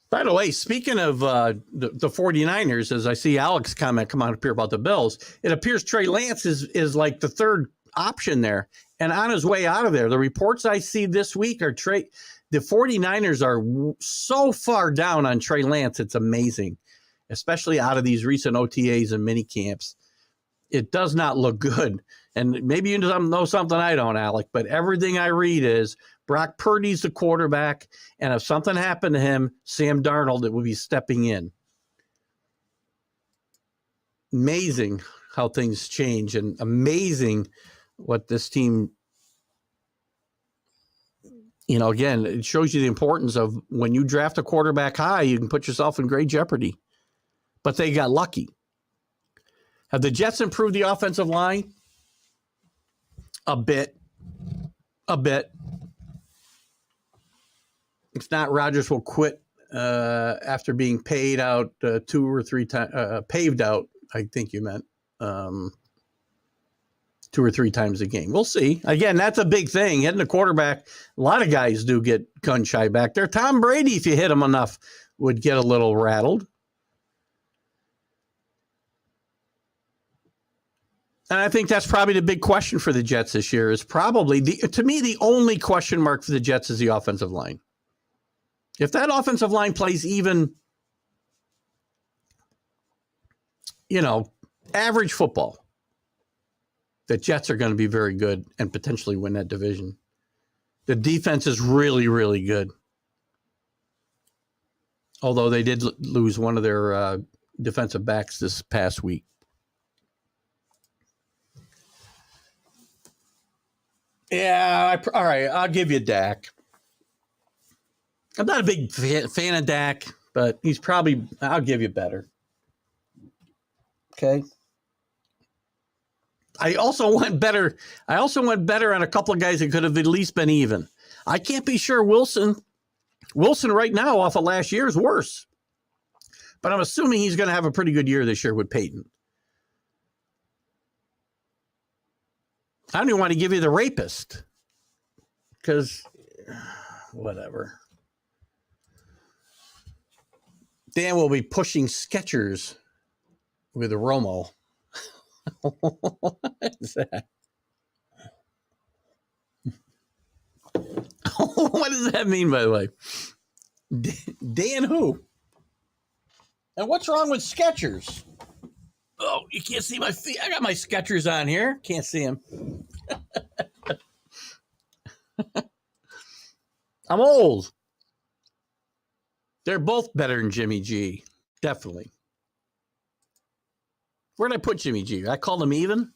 Speaker 1: By the way, speaking of the 49ers, as I see Alex comment come out up here about the Bills, it appears Trey Lance is like the third option there and on his way out of there. The reports I see this week are the 49ers are so far down on Trey Lance. It's amazing, especially out of these recent OTAs and mini camps. It does not look good. And maybe you know something I don't, Alec, but everything I read is Brock Purdy's the quarterback, and if something happened to him, Sam Darnold would be stepping in. Amazing how things change, and amazing what this team, again, it shows you the importance of when you draft a quarterback high, you can put yourself in great jeopardy. But they got lucky. Have the Jets improved the offensive line? A bit. If not, Rodgers will quit after being paid out 2 or 3 times, paved out, I think you meant 2 or 3 times a game. We'll see. Again, that's a big thing. Hitting the quarterback, a lot of guys do get gun shy back there. Tom Brady, if you hit him enough, would get a little rattled. And I think that's probably the big question for the Jets this year is probably, to me, the only question mark for the Jets is the offensive line. If that offensive line plays even, average football, the Jets are going to be very good and potentially win that division. The defense is really, really good. Although they did lose one of their defensive backs this past week. Yeah, all right, I'll give you Dak. I'm not a big fan of Dak, but he's probably, I'll give you better. Okay. I also went better on a couple of guys that could have at least been even. I can't be sure Wilson right now off of last year is worse. But I'm assuming he's going to have a pretty good year this year with Peyton. I don't even want to give you the rapist because whatever. Dan will be pushing Skechers with a Romo. What is that? What does that mean, by the way? Dan who? And what's wrong with Skechers? Oh, you can't see my feet. I got my Skechers on here. Can't see them. I'm old. They're both better than Jimmy G. Definitely. Where'd I put Jimmy G? I call them even.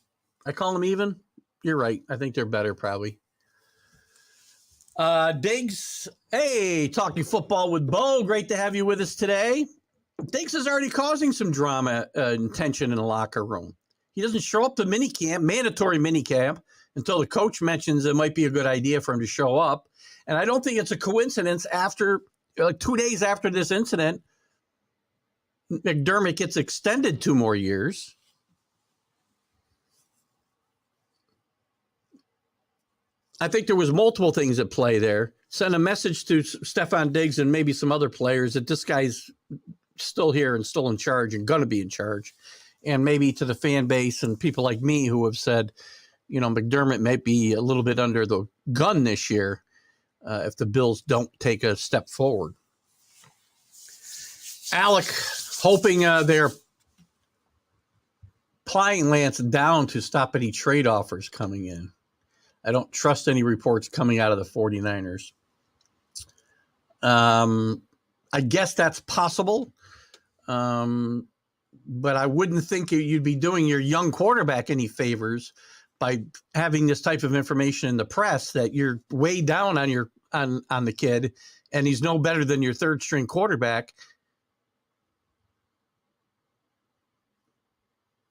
Speaker 1: You're right. I think they're better, probably. Diggs. Hey, talking football with Bo. Great to have you with us today. Diggs is already causing some drama and tension in the locker room. He doesn't show up to mandatory minicamp, until the coach mentions it might be a good idea for him to show up. And I don't think it's a coincidence after, 2 days after this incident, McDermott gets extended 2 more years. I think there was multiple things at play there. Send a message to Stefon Diggs and maybe some other players that this guy's still here and still in charge and going to be in charge. And maybe to the fan base and people like me who have said, McDermott might be a little bit under the gun this year if the Bills don't take a step forward. Alec hoping they're plying Lance down to stop any trade offers coming in. I don't trust any reports coming out of the 49ers. I guess that's possible. But I wouldn't think you'd be doing your young quarterback any favors by having this type of information in the press that you're way down on the kid and he's no better than your third string quarterback.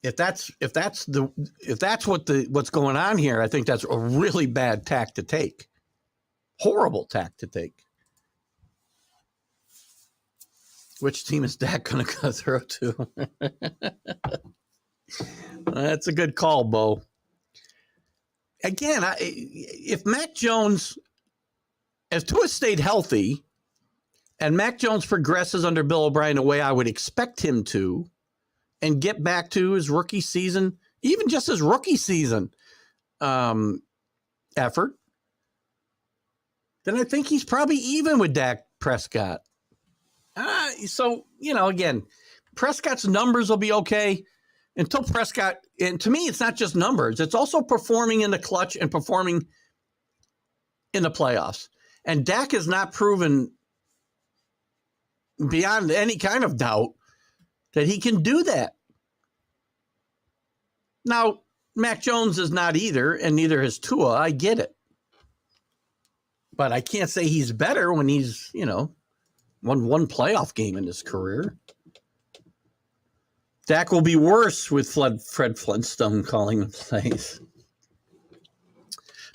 Speaker 1: If that's what's going on here, I think that's a really bad tack to take. Horrible tack to take. Which team is Dak going to go throw to? That's a good call, Bo. Again, if Mac Jones, if Tua stayed healthy and Mac Jones progresses under Bill O'Brien the way I would expect him to, and get back to his rookie season, even just his rookie season effort, then I think he's probably even with Dak Prescott. So, again, Prescott's numbers will be okay until Prescott, and to me, it's not just numbers. It's also performing in the clutch and performing in the playoffs. And Dak has not proven beyond any kind of doubt that he can do that. Now, Mac Jones is not either, and neither is Tua. I get it. But I can't say he's better when he's, won one playoff game in his career. Dak will be worse with Fred Flintstone calling the plays.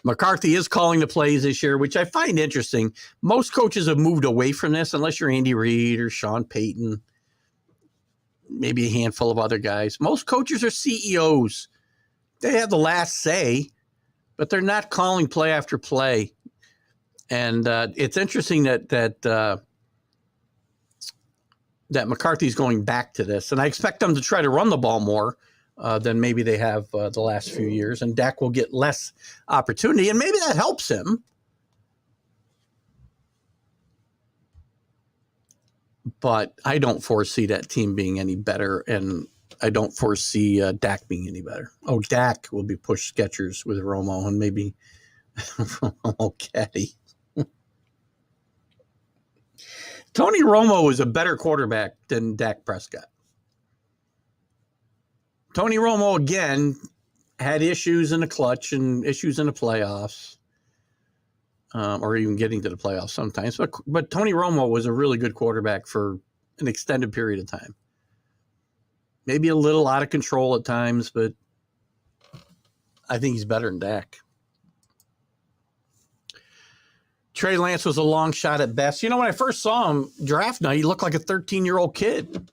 Speaker 1: McCarthy is calling the plays this year, which I find interesting. Most coaches have moved away from this, unless you're Andy Reid or Sean Payton, maybe a handful of other guys. Most coaches are CEOs. They have the last say, but they're not calling play after play. And it's interesting that McCarthy's going back to this. And I expect them to try to run the ball more than maybe they have the last few years. And Dak will get less opportunity, and maybe that helps him. But I don't foresee that team being any better, and I don't foresee Dak being any better. Oh, Dak will be pushed Skechers with Romo and maybe Romo Caddy. Tony Romo is a better quarterback than Dak Prescott. Tony Romo, again, had issues in the clutch and issues in the playoffs, or even getting to the playoffs sometimes. But Tony Romo was a really good quarterback for an extended period of time. Maybe a little out of control at times, but I think he's better than Dak. Trey Lance was a long shot at best. You know, when I first saw him draft night, he looked like a 13-year-old kid.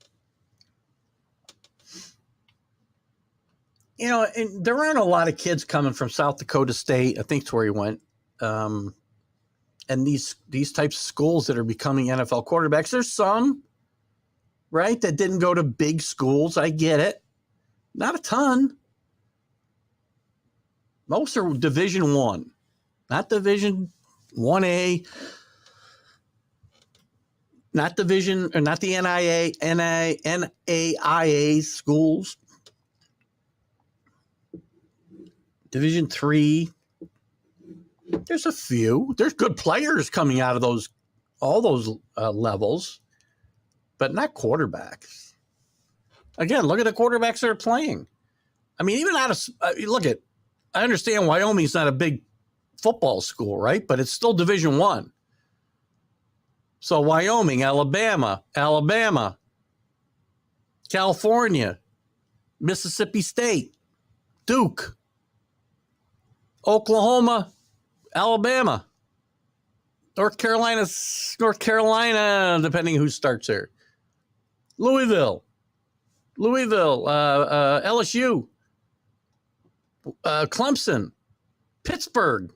Speaker 1: You know, and there aren't a lot of kids coming from South Dakota State. I think it's where he went. And these types of schools that are becoming NFL quarterbacks, there's some, right, that didn't go to big schools. I get it. Not a ton. Most are Division I, not Division 1A, not division, or not the NAIA schools. Division 3. There's a few. There's good players coming out of all those levels, but not quarterbacks. Again, look at the quarterbacks that are playing. I mean, even out of I understand Wyoming's not a big football school, right? But it's still Division I. So Wyoming, Alabama, California, Mississippi State, Duke, Oklahoma, Alabama, North Carolina, depending who starts there. Louisville, LSU, Clemson, Pittsburgh,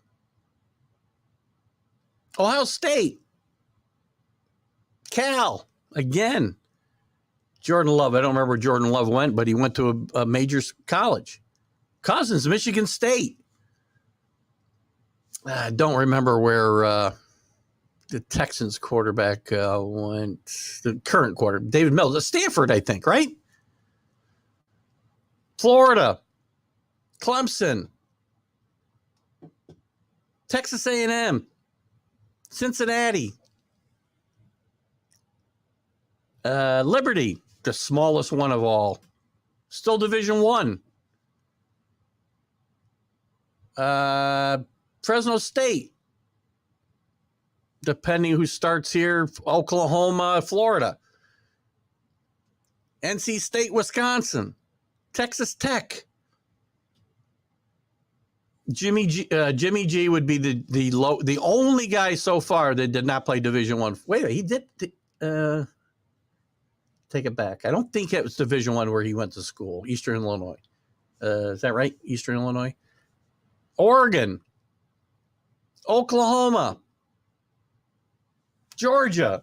Speaker 1: Ohio State, Cal, again. Jordan Love, I don't remember where Jordan Love went, but he went to a major college. Cousins, Michigan State. I don't remember where the Texans quarterback went. The current quarterback, David Mills, Stanford, I think, right? Florida, Clemson, Texas A&M, Cincinnati, Liberty, the smallest one of all, still Division I. Fresno State, depending who starts here, Oklahoma, Florida, NC State, Wisconsin, Texas Tech. Jimmy G would be the only guy so far that did not play Division I. Wait, he did. Take it back. I don't think it was Division I where he went to school. Eastern Illinois. Is that right? Eastern Illinois, Oregon, Oklahoma, Georgia,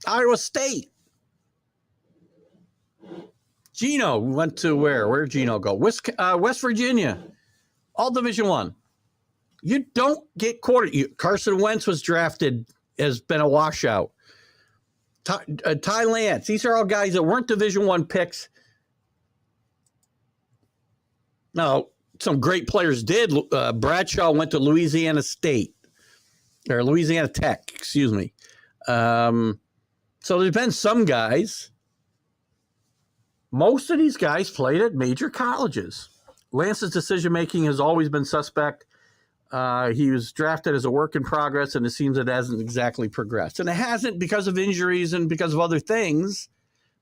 Speaker 1: Iowa State. Gino went to where? Where did Gino go? West Virginia, all Division I. You don't get Carson Wentz was drafted, has been a washout. Ty Lance, these are all guys that weren't Division I picks. Now, some great players did. Bradshaw went to Louisiana State, or Louisiana Tech, excuse me. So there's been some guys. Most of these guys played at major colleges. Lance's decision-making has always been suspect. He was drafted as a work in progress, and it seems it hasn't exactly progressed. And it hasn't because of injuries and because of other things,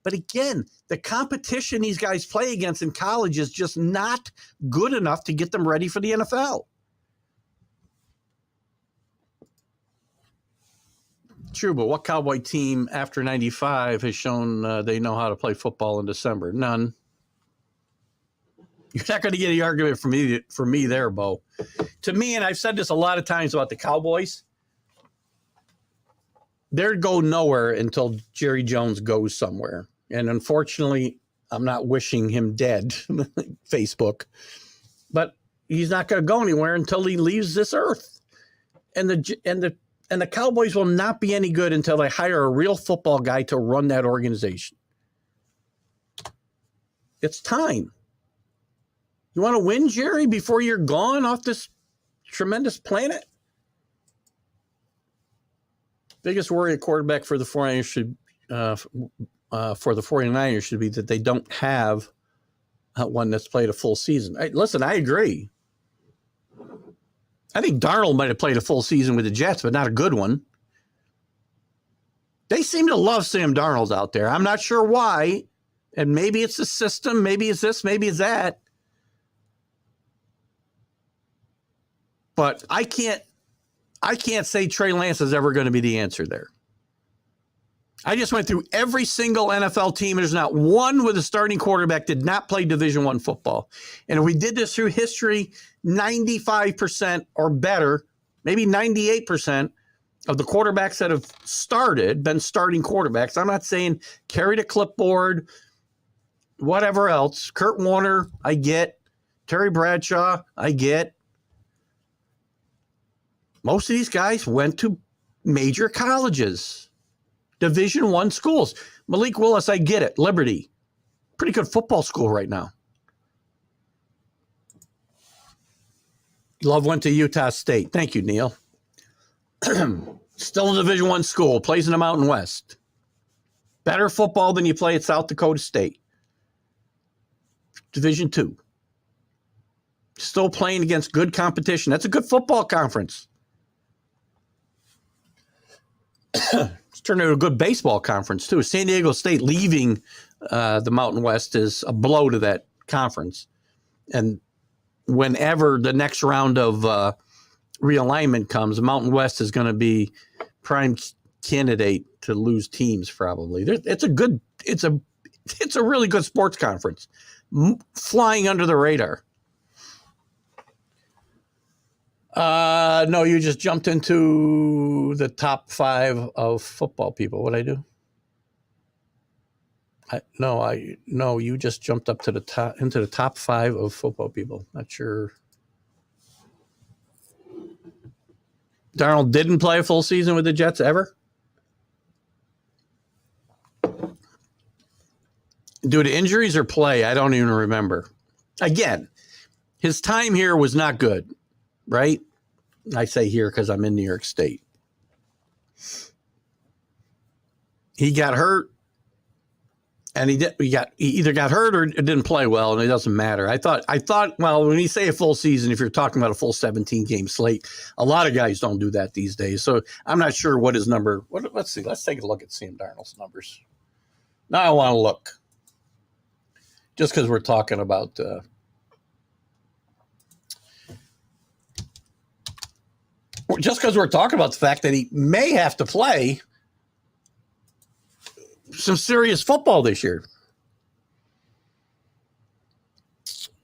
Speaker 1: But again, the competition these guys play against in college is just not good enough to get them ready for the NFL. True, but what Cowboy team after 95 has shown they know how to play football in December? None. You're not going to get any argument from me there, Bo. To me, and I've said this a lot of times about the Cowboys, they'll go nowhere until Jerry Jones goes somewhere. And unfortunately, I'm not wishing him dead, Facebook, but he's not going to go anywhere until he leaves this earth. And the Cowboys will not be any good until they hire a real football guy to run that organization. It's time. You want to win, Jerry, before you're gone off this tremendous planet? Biggest worry at quarterback for the 49ers should be that they don't have one that's played a full season. Listen, I agree. I think Darnold might have played a full season with the Jets, but not a good one. They seem to love Sam Darnold out there. I'm not sure why, and maybe it's the system, maybe it's this, maybe it's that. But I can't say Trey Lance is ever going to be the answer there. I just went through every single NFL team, and there's not one with a starting quarterback did not play Division I football. And if we did this through history, 95% or better, maybe 98% of the quarterbacks that have been starting quarterbacks. I'm not saying carried a clipboard, whatever else. Kurt Warner, I get. Terry Bradshaw, I get. Most of these guys went to major colleges, Division I schools. Malik Willis, I get it. Liberty, pretty good football school right now. Love went to Utah State. Thank you, Neil. Still a Division I school, plays in the Mountain West. Better football than you play at South Dakota State. Division II. Still playing against good competition. That's a good football conference. It's turned into a good baseball conference, too. San Diego State leaving the Mountain West is a blow to that conference. And whenever the next round of realignment comes, the Mountain West is going to be prime candidate to lose teams, probably. It's a really good sports conference, flying under the radar. No, you just jumped into the top 5 of football people. What'd I do? No, you just jumped up to the top, into the top 5 of football people. Not sure. Darnold didn't play a full season with the Jets ever? Due to injuries or play? I don't even remember. Again, his time here was not good, right? I say here because I'm in New York State. He got hurt, and he either got hurt or didn't play well, and it doesn't matter. I thought. Well, when you say a full season, if you're talking about a full 17-game slate, a lot of guys don't do that these days. So I'm not sure what his number. Let's see. Let's take a look at Sam Darnold's numbers. Now I want to look, just because we're talking about. Just because we're talking about the fact that he may have to play some serious football this year.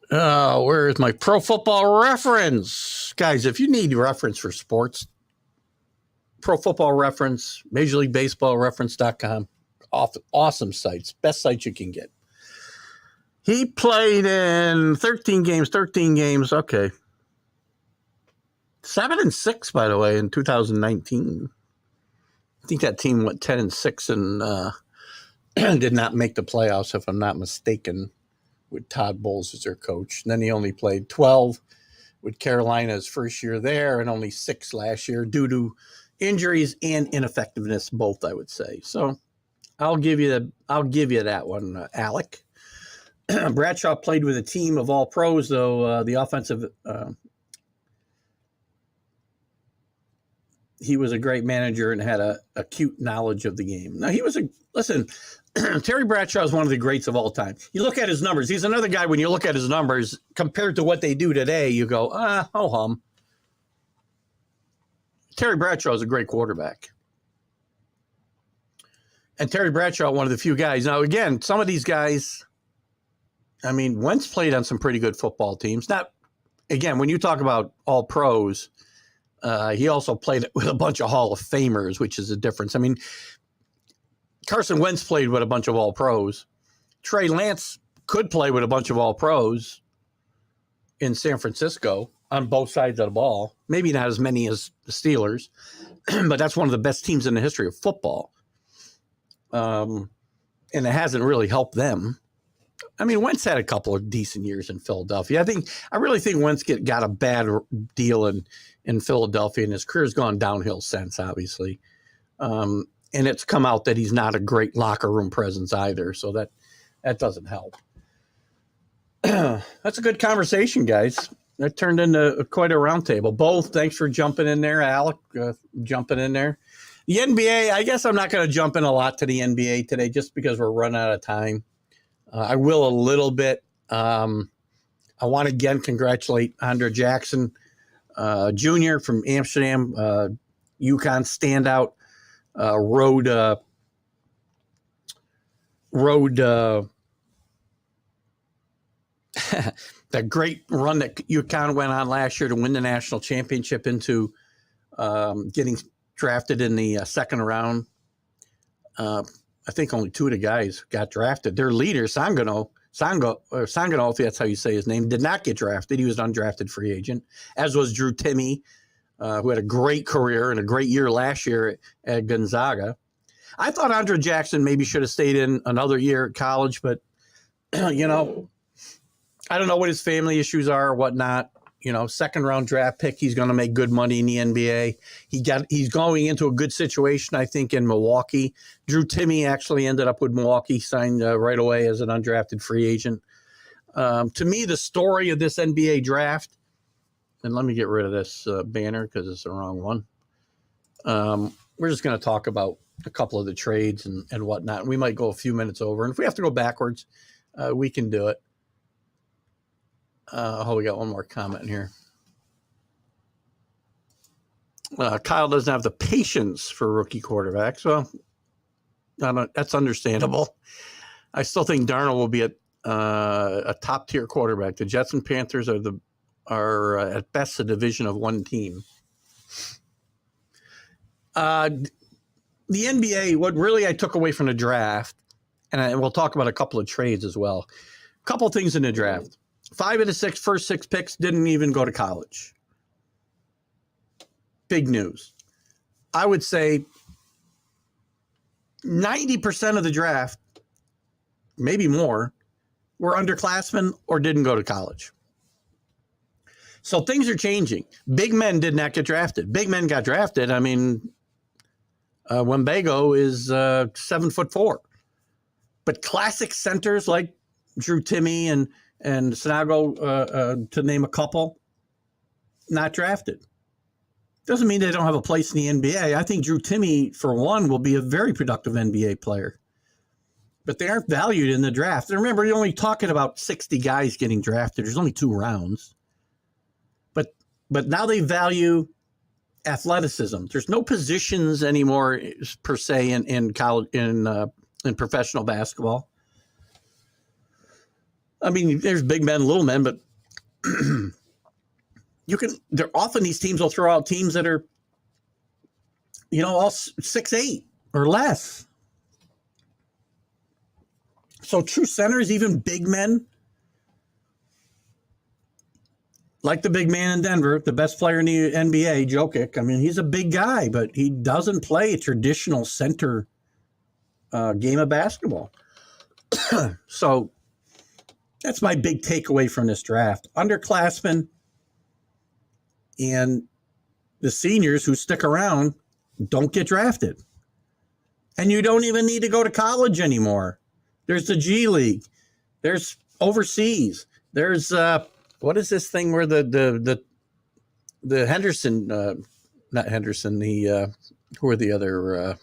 Speaker 1: Where is my Pro Football Reference? Guys, if you need reference for sports, Pro Football Reference, Major League Baseball Reference.com, awesome sites, best sites you can get. He played in 13 games. Okay. 7-6, by the way, in 2019. I think that team went 10-6 and did not make the playoffs, if I'm not mistaken, with Todd Bowles as their coach. And then he only played 12 with Carolina his first year there, and only 6 last year due to injuries and ineffectiveness, both, I would say. So I'll give you that one, Alec. Bradshaw played with a team of all pros, though. The offensive. he was a great manager and had a acute knowledge of the game. Now, listen, Terry Bradshaw is one of the greats of all time. You look at his numbers. He's another guy, when you look at his numbers, compared to what they do today, you go, ho-hum. Terry Bradshaw is a great quarterback. And Terry Bradshaw, one of the few guys. Now, again, some of these guys, I mean, Wentz played on some pretty good football teams. Not, again, when you talk about all pros, he also played with a bunch of Hall of Famers, which is a difference. I mean, Carson Wentz played with a bunch of all pros. Trey Lance could play with a bunch of all pros in San Francisco on both sides of the ball. Maybe not as many as the Steelers, but that's one of the best teams in the history of football. And it hasn't really helped them. I mean, Wentz had a couple of decent years in Philadelphia. I really think Wentz got a bad deal in Philadelphia, and his career's gone downhill since, obviously. And it's come out that he's not a great locker room presence either, so that doesn't help. That's a good conversation, guys. That turned into quite a roundtable. Both, thanks for jumping in there. Alec, jumping in there. The NBA, I guess I'm not going to jump in a lot to the NBA today just because we're running out of time. I will a little bit. I want to again congratulate Andre Jackson Jr. from Amsterdam, UConn standout, rode that great run that UConn went on last year to win the national championship into getting drafted in the second round. I think only two of the guys got drafted. Their leader, Sangano, if that's how you say his name, did not get drafted. He was an undrafted free agent, as was Drew Timme, who had a great career and a great year last year at Gonzaga. I thought Andre Jackson maybe should have stayed in another year at college, but, you know, I don't know what his family issues are or whatnot. You know, second round draft pick. He's going to make good money in the NBA. He's going into a good situation, I think, in Milwaukee. Drew Timme actually ended up with Milwaukee, signed right away as an undrafted free agent. To me, the story of this NBA draft, and let me get rid of this banner because it's the wrong one. We're just going to talk about a couple of the trades and whatnot. We might go a few minutes over. And if we have to go backwards, we can do it. We got one more comment here. Kyle doesn't have the patience for rookie quarterbacks. Well, that's understandable. I still think Darnold will be a top tier quarterback. The Jets and Panthers are at best a division of one team. The NBA, what really I took away from the draft, and we'll talk about a couple of trades as well. A couple of things in the draft. 5 of the first six picks didn't even go to college. Big news. I would say 90% of the draft, maybe more, were underclassmen or didn't go to college. So things are changing. Big men did not get drafted. Big men got drafted. I mean, Wembago is 7'4", but classic centers like Drew Timme and Sanago, to name a couple, not drafted. Doesn't mean they don't have a place in the NBA. I think Drew Timme, for one, will be a very productive NBA player. But they aren't valued in the draft. And remember, you're only talking about 60 guys getting drafted. There's only 2 rounds. But now they value athleticism. There's no positions anymore, per se, in college, in professional basketball. I mean, there's big men, little men, but they're often these teams will throw out teams that are, you know, all 6'8" or less. So true centers, even big men, like the big man in Denver, the best player in the NBA, Jokic. I mean, he's a big guy, but he doesn't play a traditional center game of basketball. So that's my big takeaway from this draft. Underclassmen and the seniors who stick around don't get drafted. And you don't even need to go to college anymore. There's the G League. There's overseas. There's what is this thing where the Henderson not Henderson. The who are the other?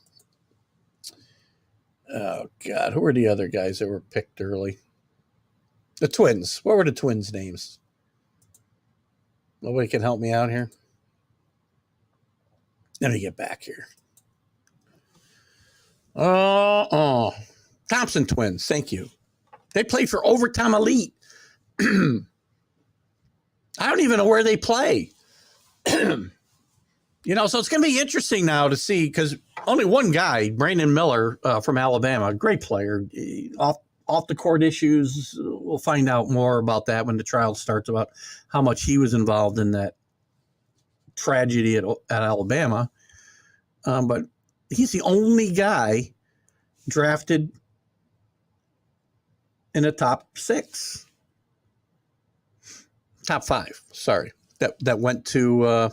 Speaker 1: Oh God, who are the other guys that were picked early? The Twins. What were the Twins' names? Nobody can help me out here. Let me get back here. Thompson Twins. Thank you. They played for Overtime Elite. I don't even know where they play. So it's going to be interesting now to see, because only one guy, Brandon Miller from Alabama, great player, off the court issues. We'll find out more about that when the trial starts, about how much he was involved in that tragedy at Alabama. But he's the only guy drafted in the top 5, sorry, that went to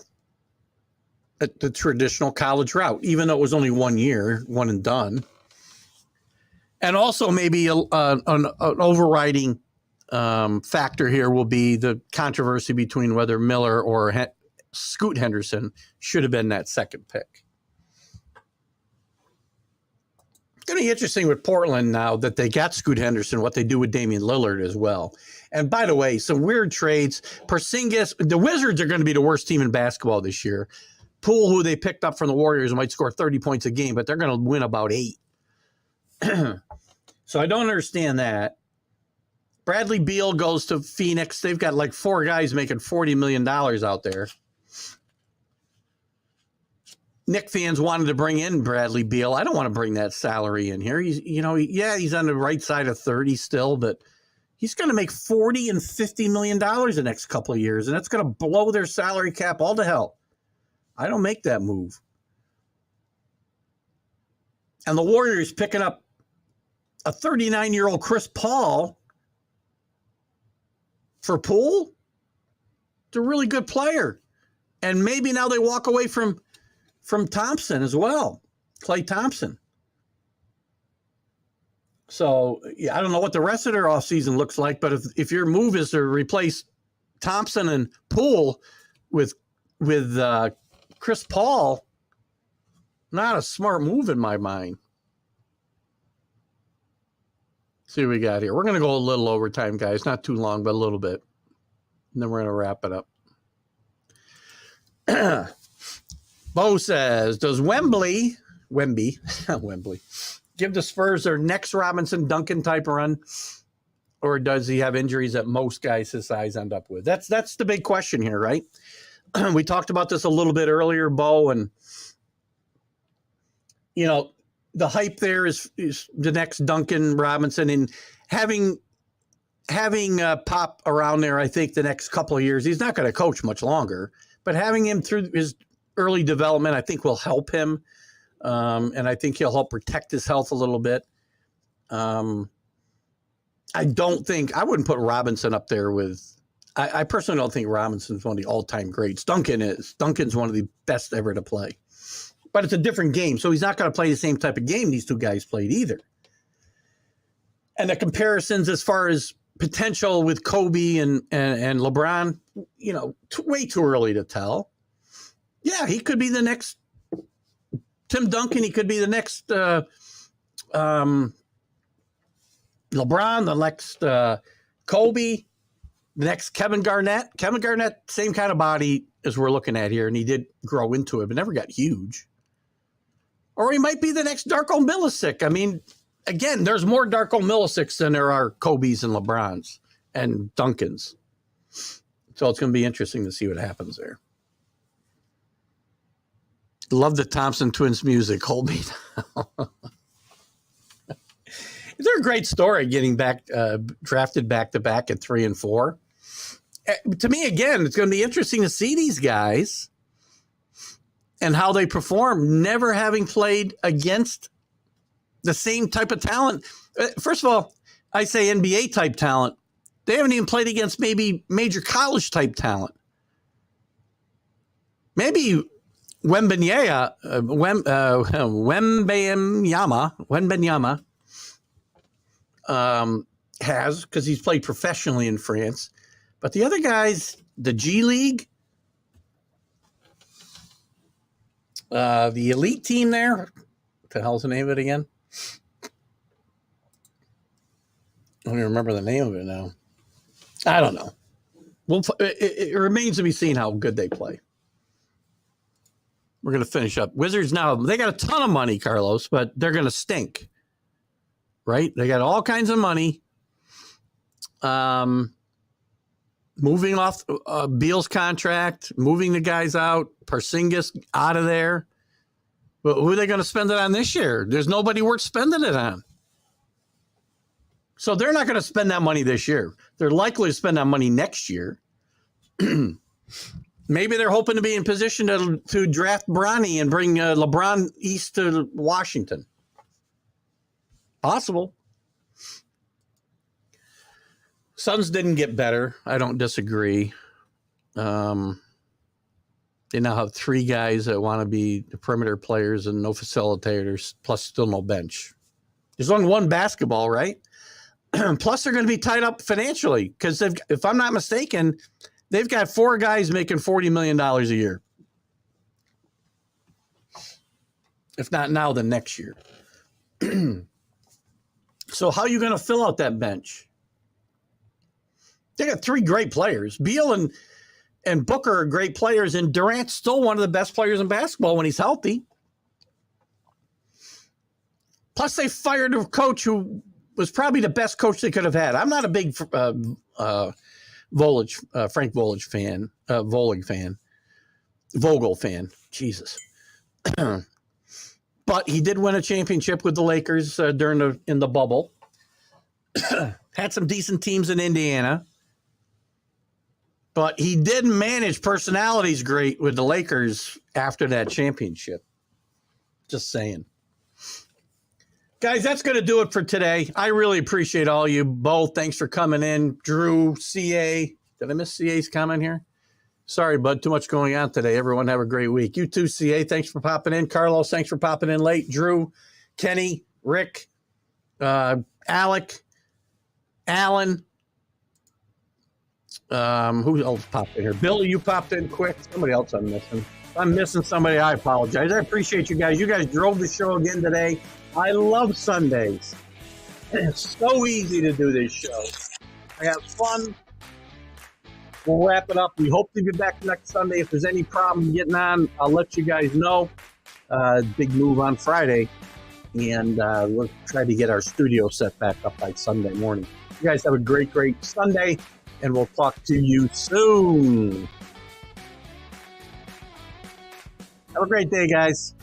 Speaker 1: the traditional college route, even though it was only 1 year, one and done. And also maybe an overriding factor here will be the controversy between whether Miller or Scoot Henderson should have been that second pick. It's going to be interesting with Portland now that they got Scoot Henderson, what they do with Damian Lillard as well. And by the way, some weird trades. Porzingis, the Wizards are going to be the worst team in basketball this year. Poole, who they picked up from the Warriors, might score 30 points a game, but they're going to win about 8. So I don't understand that. Bradley Beal goes to Phoenix. They've got like 4 guys making $40 million out there. Knicks fans wanted to bring in Bradley Beal. I don't want to bring that salary in here. He's on the right side of 30 still, but he's going to make $40 and $50 million the next couple of years, and that's going to blow their salary cap all to hell. I don't make that move. And the Warriors picking up a 39-year-old Chris Paul for Poole. It's a really good player. And maybe now they walk away from Thompson as well, Klay Thompson. So, yeah, I don't know what the rest of their offseason looks like, but if your move is to replace Thompson and Poole with Chris Paul, not a smart move in my mind. See what we got here. We're going to go a little overtime, guys. Not too long, but a little bit. And then we're going to wrap it up. Bo says, does Wemby, give the Spurs their next Robinson Duncan type run? Or does he have injuries that most guys his size end up with? That's the big question here, right? We talked about this a little bit earlier, Bo, and the hype there is the next Duncan Robinson, and having Pop around there, I think the next couple of years, he's not going to coach much longer, but having him through his early development, I think will help him. And I think he'll help protect his health a little bit. I wouldn't put Robinson up there with, I personally don't think Robinson's one of the all-time greats. Duncan's one of the best ever to play. But it's a different game, so he's not going to play the same type of game these two guys played either. And the comparisons as far as potential with Kobe and LeBron, way too early to tell. Yeah, he could be the next Tim Duncan. He could be the next LeBron, the next Kobe, the next Kevin Garnett. Kevin Garnett, same kind of body as we're looking at here, and he did grow into it, but never got huge. Or he might be the next Darko Milicic. I mean, again, there's more Darko Milicics than there are Kobe's and LeBrons and Duncans. So it's going to be interesting to see what happens there. Love the Thompson Twins music. Hold me down. They're a great story getting back drafted back-to-back at 3 and 4. To me, again, it's going to be interesting to see these guys and how they perform, never having played against the same type of talent. First of all, I say NBA type talent. They haven't even played against maybe major college type talent. Maybe Wembenyama has, because he's played professionally in France. But the other guys, the G League, The elite team there. What the hell's the name of it again? I don't even remember the name of it now. I don't know. Well, it remains to be seen how good they play. We're going to finish up. Wizards now, they got a ton of money, Carlos, but they're going to stink. Right? They got all kinds of money. Moving off Beal's contract, moving the guys out, Porzingis out of there. But who are they going to spend it on this year? There's nobody worth spending it on. So they're not going to spend that money this year. They're likely to spend that money next year. Maybe they're hoping to be in position to draft Bronny and bring LeBron east to Washington. Possible. Suns didn't get better. I don't disagree. They now have 3 guys that want to be the perimeter players and no facilitators, plus still no bench. There's only one basketball, right? Plus, they're going to be tied up financially because if I'm not mistaken, they've got 4 guys making $40 million a year. If not now, then next year. So how are you going to fill out that bench? They got 3 great players. Beal and Booker are great players, and Durant's still one of the best players in basketball when he's healthy. Plus, they fired a coach who was probably the best coach they could have had. I'm not a big Frank Vogel fan. Vogel fan. Jesus. But he did win a championship with the Lakers in the bubble. Had some decent teams in Indiana. But he didn't manage personalities great with the Lakers after that championship. Just saying. Guys, that's going to do it for today. I really appreciate all you both. Thanks for coming in. Drew, CA. Did I miss CA's comment here? Sorry, bud. Too much going on today. Everyone have a great week. You too, CA. Thanks for popping in. Carlos, thanks for popping in late. Drew, Kenny, Rick, Alec, Alan. Who else popped in here? Billy, you popped in quick. Somebody else I'm missing. If I'm missing somebody, I apologize. I appreciate you guys. You guys drove the show again today. I love Sundays. It's so easy to do this show. I have fun. We'll wrap it up. We hope to be back next Sunday. If there's any problem getting on, I'll let you guys know. Big move on Friday. And we'll try to get our studio set back up by Sunday morning. You guys have a great, great Sunday. And we'll talk to you soon. Have a great day, guys.